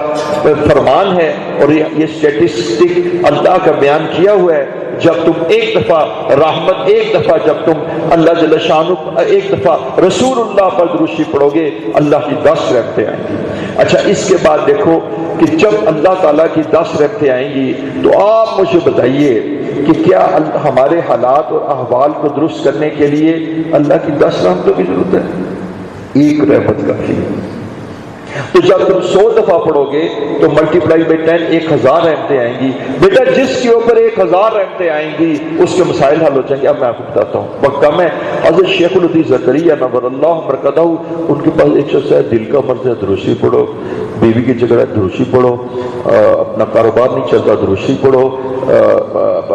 فرمان ہے، اور یہ اسٹیٹسٹک اللہ کا بیان کیا ہوا ہے. جب تم ایک دفعہ رحمت، ایک دفعہ جب تم اللہ جل شانہ ایک دفعہ رسول اللہ پر درود شریف پڑھو گے اللہ کی 10 رحمتیں آئیں گی. اچھا اس کے بعد دیکھو کہ جب اللہ تعالیٰ کی 10 رحمتیں آئیں گی تو آپ مجھے بتائیے کہ کیا ہمارے حالات اور احوال کو درست کرنے کے لیے اللہ کی 10 رحمتوں کی ضرورت ہے؟ ایک رحمت کافی ہے. تو جب تم 100 دفعہ پڑھو گے تو ملٹیپلائی بائی 10 1000 رحمتیں آئیں گی. بیٹا جس کے اوپر 1000 رحمتیں آئیں گی اس کے مسائل حل ہو جائیں گے. اب میں آپ کو بتاتا ہوں، وقت کم ہے. حضرت شیخ الحدیث زکریا نور اللہ مرکزہ، ان کے پاس ایک شخص ہے، دل کا مرض ہے درود شریف پڑھو، بیوی کی جگہ ہے درود شریف پڑھو، اپنا کاروبار نہیں چلتا درود شریف پڑھو،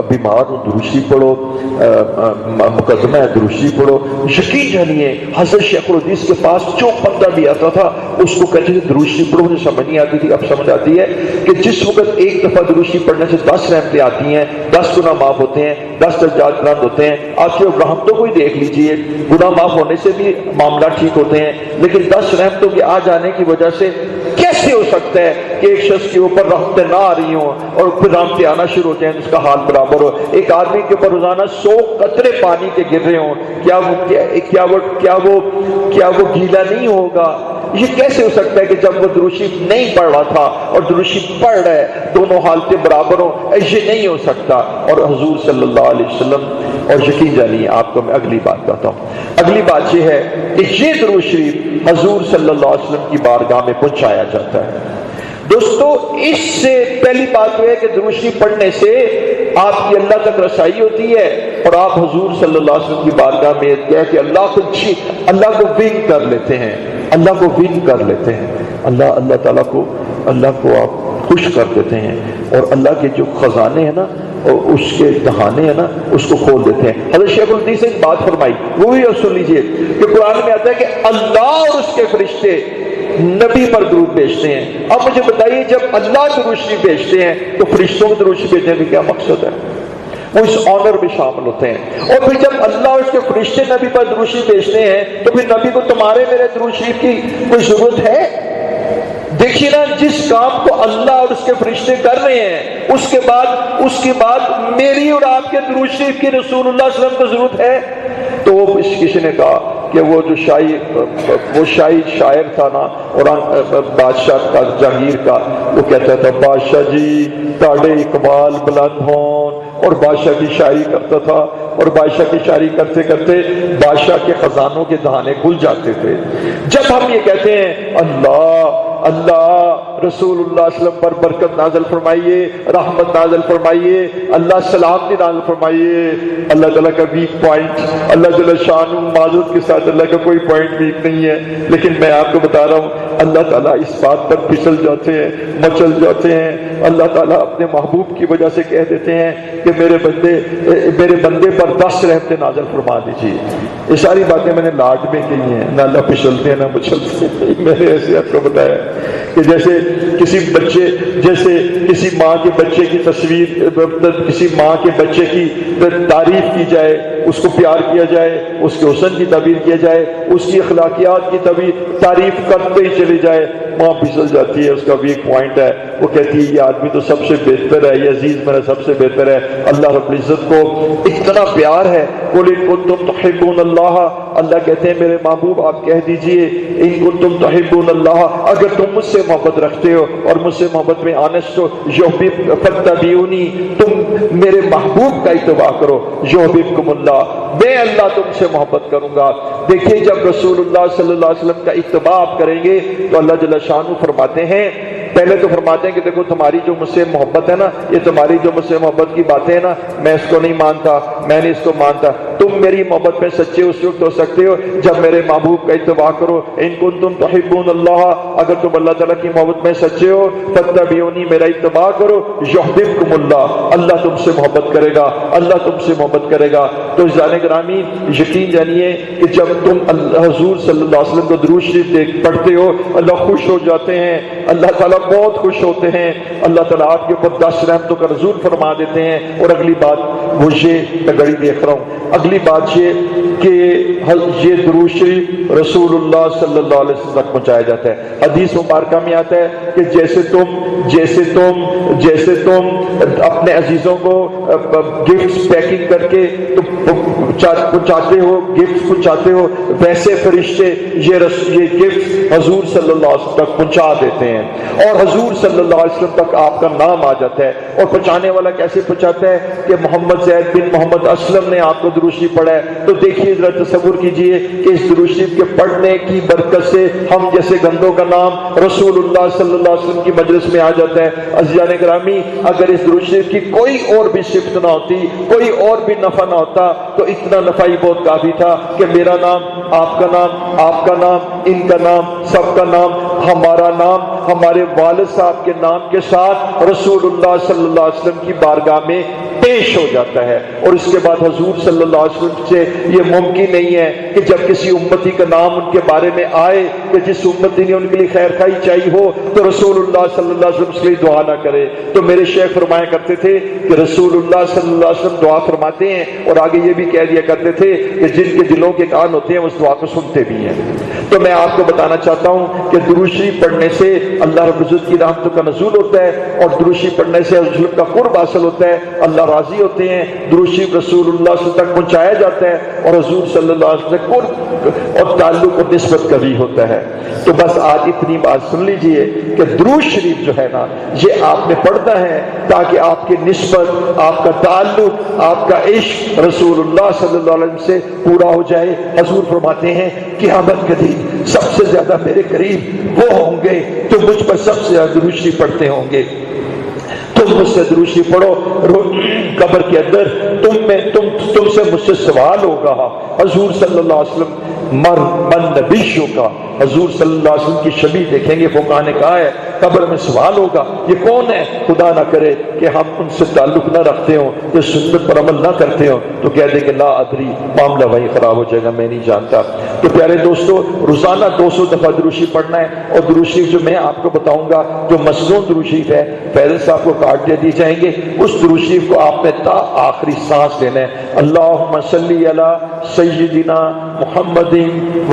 بیمار ہوں درود شریف پڑھو، مقدمہ ہے درود شریف پڑھو. یقین جانیے حضرت شیخ الحدیث کے پاس جو بندہ بھی آتا تھا اس کو کہتے تھے درود شریف پڑھو. مجھے سمجھ نہیں آتی تھی، اب سمجھ آتی ہے کہ جس وقت ایک دفعہ درود شریف پڑھنے سے 10 رحمتیں آتی ہیں، 10 گناہ معاف ہوتے ہیں، 10 درجات بلند ہوتے ہیں. آپ صرف رحمتوں کو ہی دیکھ لیجئے، گناہ معاف ہونے سے بھی معاملات ٹھیک ہوتے ہیں، لیکن 10 رحمتوں کے آ جانے کی وجہ سے کیسے ہو سکتا ہے کہ ایک شخص کے اوپر رحمتیں نہ آ رہی ہوں اور پھر رحمتیں آنا شروع ہو جائیں، اس کا حال برابر ہو. ایک آدمی کے اوپر روزانہ 100 قطرے پانی کے گر رہے ہوں، کیا وہ گیلا نہیں ہوگا؟ یہ کیسے ہو سکتا ہے کہ جب وہ درود شریف نہیں پڑھ رہا تھا اور درود شریف پڑھ رہا ہے دونوں حالتیں برابر ہوں؟ یہ نہیں ہو سکتا۔ اور حضور صلی اللہ علیہ وسلم، اور یقین جانیے آپ کو میں اگلی بات کہتا ہوں، اگلی بات یہ ہے کہ یہ درود شریف حضور صلی اللہ علیہ وسلم کی بارگاہ میں پہنچایا جاتا ہے۔ دوستو اس سے پہلی بات یہ ہے کہ درود شریف پڑھنے سے آپ کی اللہ تک رسائی ہوتی ہے، اور آپ حضور صلی اللہ علیہ وسلم کی بارگاہ میں کہہ کہ اللہ کو ون کر لیتے ہیں، اللہ کو ون کر لیتے ہیں، اللہ تعالیٰ کو آپ خوش کر دیتے ہیں، اور اللہ کے جو خزانے ہیں نا اور اس کے دہانے ہیں نا اس کو کھول دیتے ہیں۔ حضرت شیخ الحدیث نے ایک بات فرمائی، وہ بھی سن لیجئے کہ قرآن میں آتا ہے کہ اللہ اور اس کے فرشتے نبی پر درود بھیجتے ہیں۔ اب مجھے بتائیے جب اللہ درود شریف بھیجتے ہیں تو فرشتوں کو درود شریف بھیجنے میں کیا مقصد ہے؟ وہ اس آنر میں شامل ہوتے ہیں۔ اور پھر جب اللہ اور اس کے فرشتے نبی پر درود شریف بھیجتے ہیں تو پھر نبی کو تمہارے میرے درود شریف کی کوئی ضرورت ہے؟ دیکھیے نا، جس کام کو اللہ اور اس کے فرشتے کر رہے ہیں اس کے بعد میری اور آپ کے درود شریف کی رسول اللہ صلی اللہ علیہ وسلم کو ضرورت ہے؟ تو وہ کسی نے کہا کہ وہ جو شاعر تھا نا اور بادشاہ کا جہانگیر کا، وہ کہتا تھا بادشاہ جی تاڑے اقبال بلند ہون، اور بادشاہ کی شاعری کرتا تھا، اور بادشاہ کی شاعری کرتے کرتے بادشاہ کے خزانوں کے دہانے کھل جاتے تھے۔ جب ہم یہ کہتے ہیں اللہ رسول اللہ صلی اللہ علیہ وسلم پر برکت نازل فرمائیے، رحمت نازل فرمائیے، اللہ سلامتی نازل فرمائیے، اللہ تعالیٰ کا ویک پوائنٹ، اللہ جل شانہ معذرت کے ساتھ اللہ کا کوئی پوائنٹ ویک نہیں ہے، لیکن میں آپ کو بتا رہا ہوں اللہ تعالیٰ اس بات پر پھسل جاتے ہیں، مچل جاتے ہیں۔ اللہ تعالیٰ اپنے محبوب کی وجہ سے کہہ دیتے ہیں کہ میرے بندے پر 10 رحمتیں نازل فرما دیجیے۔ یہ ساری باتیں میں نے لاڈ میں کہی ہیں، نہ اللہ پھسلتے ہیں نہ مچلتے ہیں۔ میں نے ایسے آپ کو بتایا کہ جیسے کسی ماں کے بچے کی تصویر، کسی ماں کے بچے کی تعریف کی جائے، اس کو پیار کیا جائے، اس کے حسن کی تعبیر کیا جائے، اس کی اخلاقیات کی تعریف کرتے ہی چلی جائے، ماں پھسل جاتی ہے، اس کا ویک پوائنٹ ہے، وہ کہتی ہے یہ آدمی تو سب سے بہتر ہے، یہ عزیز میرا سب سے بہتر ہے۔ اللہ رب العزت کو اتنا پیار ہے، قل ان کنتم تحبون اللہ، اللہ کہتے ہیں میرے محبوب آپ کہہ دیجئے ان کنتم تحبون اللہ، اگر تم مجھ سے محبت رکھتے ہو اور مجھ سے محبت میں آنست ہو، فاتبعونی، تم میرے محبوب کا اتباع کرو، یحببکم اللہ، میں اللہ تم سے محبت کروں گا۔ دیکھیے جب رسول اللہ صلی اللہ علیہ وسلم کا اتباع آپ کریں گے تو اللہ جل شانہ فرماتے ہیں، پہلے تو فرماتے ہیں کہ دیکھو تمہاری جو مجھ سے محبت ہے نا، یہ تمہاری جو مجھ سے محبت کی باتیں ہیں نا، میں اس کو نہیں مانتا، میں نہیں اس کو مانتا۔ تم میری محبت میں سچے اس وقت ہو سکتے ہو جب میرے محبوب کا اتباع کرو، ان کنتم تحبون اللہ، اگر تم اللہ تعالیٰ کی محبت میں سچے ہو، فاتبعونی، میرا اتباع کرو، یحببکم اللہ، اللہ تم سے محبت کرے گا، اللہ تم سے محبت کرے گا۔ تو عزیزان گرامی یقین جانیے کہ جب تم حضور صلی اللہ علیہ وسلم کو درود شریف پڑھتے ہو اللہ خوش ہو جاتے ہیں، اللہ تعالیٰ بہت خوش ہوتے ہیں، اللہ تعالیٰ آپ کے اوپر 10 رحمتوں کا نزول فرما دیتے ہیں۔ اور اگلی بات وہ یہ، میں گھڑی دیکھ رہا ہوں، اگلی بات یہ کہ یہ درود شریف رسول اللہ صلی اللہ علیہ وسلم تک پہنچایا جاتا ہے۔ حدیث مبارکہ میں آتا ہے کہ جیسے تم اپنے عزیزوں کو گفٹس پیکنگ کر کے پہنچاتے ہو، گفٹس پہنچاتے ہو، ویسے فرشتے یہ گفٹ حضور صلی اللہ علیہ وسلم تک پہنچا دیتے ہیں، اور حضور صلی اللہ علیہ وسلم تک آپ کا نام آ جاتا ہے۔ اور پہنچانے والا کیسے پہنچاتا ہے کہ محمد زید بن محمد اسلم نے آپ کو درود شریف پڑھا ہے، تو دیکھیے ذرا تصور کیجئے کہ اس درود شریف کے پڑھنے کی برکت سے ہم جیسے گندوں کا نام رسول اللہ صلی اللہ علیہ وسلم کی مجلس میں آ جاتا ہے۔ عزیزان گرامی اگر اس درود شریف کی کوئی اور بھی صفت نہ ہوتی، کوئی اور بھی نفع نہ ہوتا تو اتنا نفع ہی بہت کافی تھا کہ میرا نام، آپ کا نام، آپ کا نام، ان کا نام، سب کا نام، ہمارا نام ہمارے والد صاحب کے نام کے ساتھ رسول اللہ صلی اللہ علیہ وسلم کی بارگاہ میں پیش ہو جاتا ہے۔ اور اس کے بعد حضور صلی اللہ علیہ وسلم سے یہ ممکن نہیں ہے کہ جب کسی امتی کا نام ان کے بارے میں آئے کہ جس امتی نے ان کے لیے خیر خواہی چاہیے ہو تو رسول اللہ صلی اللہ علیہ وسلم سے دعا نہ کرے۔ تو میرے شیخ فرمایا کرتے تھے کہ رسول اللہ صلی اللہ علیہ وسلم دعا فرماتے ہیں، اور آگے یہ بھی کہہ دیا کرتے تھے کہ جن کے دلوں کے کان ہوتے ہیں اس دعا کو سنتے بھی ہیں۔ تو میں آپ کو بتانا چاہتا ہوں کہ درود شریف پڑھنے سے اللہ رب العزت کی رحمتوں کا نزول ہوتا ہے، اور درود شریف پڑھنے سے حضور کا قرب حاصل ہوتا ہے، اللہ راضی ہوتے ہیں، درود شریف رسول اللہ صلی اللہ علیہ وسلم تک پہنچایا جاتا ہے، اور حضور صلی اللہ علیہ وسلم سے قرب اور تعلق اور نسبت کا بھی ہوتا ہے۔ ہے۔ تو بس آج اتنی بات سن لیجئے کہ درود شریف جو ہے نا یہ آپ نے پڑھنا ہے تاکہ آپ کی نسبت، آپ کا تعلق، آپ کا عشق رسول اللہ صلی اللہ علیہ وسلم سے پورا ہو جائے۔ حضور فرماتے ہیں قیامت کے دن سب سے زیادہ میرے قریب وہ ہوں گے تو مجھ پر سب سے زیادہ درود شریف پڑھتے ہوں گے۔ تم مجھ سے درود شریف پڑھو، قبر کے اندر تم سے مجھ سے سوال ہوگا۔ حضور صلی اللہ علیہ وسلم من نبیوں کا، حضور صلی اللہ علیہ وسلم کی شبیہ دیکھیں گے، فقہاء نے کہا ہے قبر میں سوال ہوگا یہ کون ہے؟ خدا نہ کرے کہ ہم ان سے تعلق نہ رکھتے ہوں، یہ سنت پر عمل نہ کرتے ہوں تو کہہ دیں کہ لا ادری، معاملہ وہی خراب ہو جائے گا، میں نہیں جانتا۔ تو پیارے دوستو، روزانہ 200 دفعہ درود شریف پڑھنا ہے، اور درود شریف جو میں آپ کو بتاؤں گا جو مصنون درود شریف ہے، فیض صاحب کو کارڈ دے دی جائیں گے، اس درود شریف کو آپ نے تا آخری سانس لینا ہے۔ اللہم صلی علی سیدنا محمد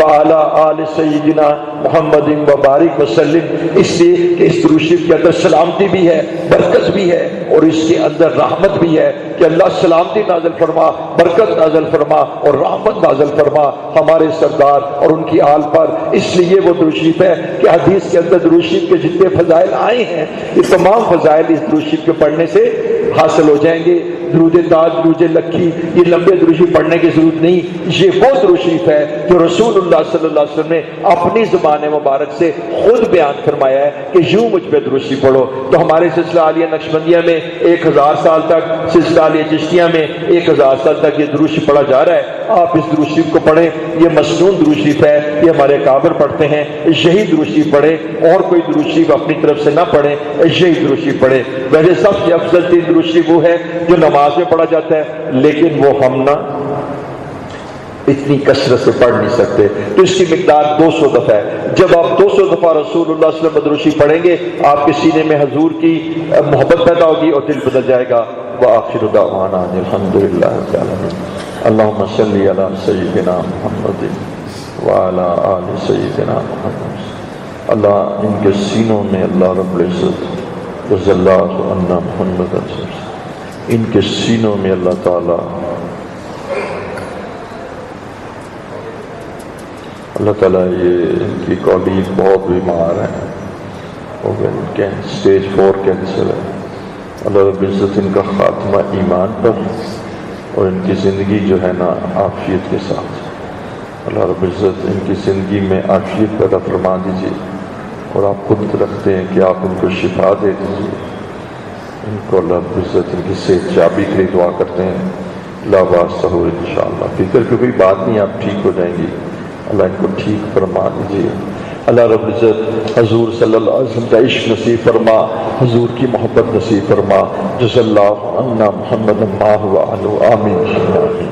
وعلی آل سیدنا محمد وبارک وسلم، اس لیے کہ اس درود شریف کے اندر سلامتی بھی ہے، برکت بھی ہے، اور اس کے اندر رحمت بھی ہے کہ اللہ سلامتی نازل فرما، برکت نازل فرما اور رحمت نازل فرما ہمارے سردار اور ان کی آل پر۔ اس لیے وہ درود شریف ہے کہ حدیث کے اندر درود شریف کے جتنے فضائل آئے ہیں یہ تمام فضائل اس درود شریف کے پڑھنے سے حاصل ہو جائیں گے۔ درود تاج، درود لکھی، یہ لمبے درود شریف پڑھنے کی ضرورت نہیں، یہ وہ درود شریف ہے جو رسول اللہ صلی اللہ علیہ وسلم نے اپنی زبان مبارک سے خود بیان فرمایا ہے کہ یوں مجھ پہ درود شریف پڑھو۔ تو ہمارے سلسلہ عالیہ نقشبندیہ میں 1000 سال تک، سلسلہ عالیہ چشتیہ میں 1000 سال تک یہ درود شریف پڑھا جا رہا ہے۔ آپ اس درود شریف کو پڑھیں، یہ مصنون درود شریف ہے، یہ ہمارے اکابر پڑھتے ہیں، یہی درود شریف پڑھیں، اور کوئی درود شریف اپنی طرف سے نہ پڑھیں، یہی درود شریف پڑھیں۔ ویسے سب سے افضل ترین درود شریف وہ ہے جو نماز میں پڑھا جاتا ہے، لیکن وہ ہم نہ اتنی کثرت سے پڑھ نہیں سکتے، تو اس کی مقدار 200 دفعہ ہے۔ جب آپ 200 دفعہ رسول اللہ صلی اللہ علیہ وسلم درود شریف پڑھیں گے، آپ کے سینے میں حضور کی محبت پیدا ہوگی اور دل بدل جائے گا۔ وآخر دعوانا الحمد للہ رب العالمین۔ اللہم صلی علی سیدنا محمد وعلی آل سیدنا محمد۔ اللہ ان کے سینوں میں اللہ رب العزت رضی اللہ عنہ محمد رسول اللہ، ان کے سینوں میں اللہ تعالیٰ یہ ان کی کولیگ بہت بیمار ہیں، اسٹیج 4 کینسر ہے۔ اللہ رب العزت ان کا خاتمہ ایمان پر اور ان کی زندگی جو ہے نا عافیت کے ساتھ، اللہ رب العزت ان کی زندگی میں عافیت پیدا فرما دیجیے، اور آپ خود رکھتے ہیں کہ آپ ان کو شفا دے دیجیے، ان کو اللہ رب العزت ان کی صحت یابی کے لیے دعا کرتے ہیں۔ لا واسطہ ہو انشاءاللہ، فکر کی کوئی بات نہیں، آپ ٹھیک ہو جائیں گی، اللہ ان کو ٹھیک فرما دیجیے۔ اللہ رب العزت حضور صلی اللہ علیہ وسلم کا عشق نصیب فرما، حضور کی محبت نصیب فرما۔ جزا اللہ عنا محمد ما هو عنہ، آمین۔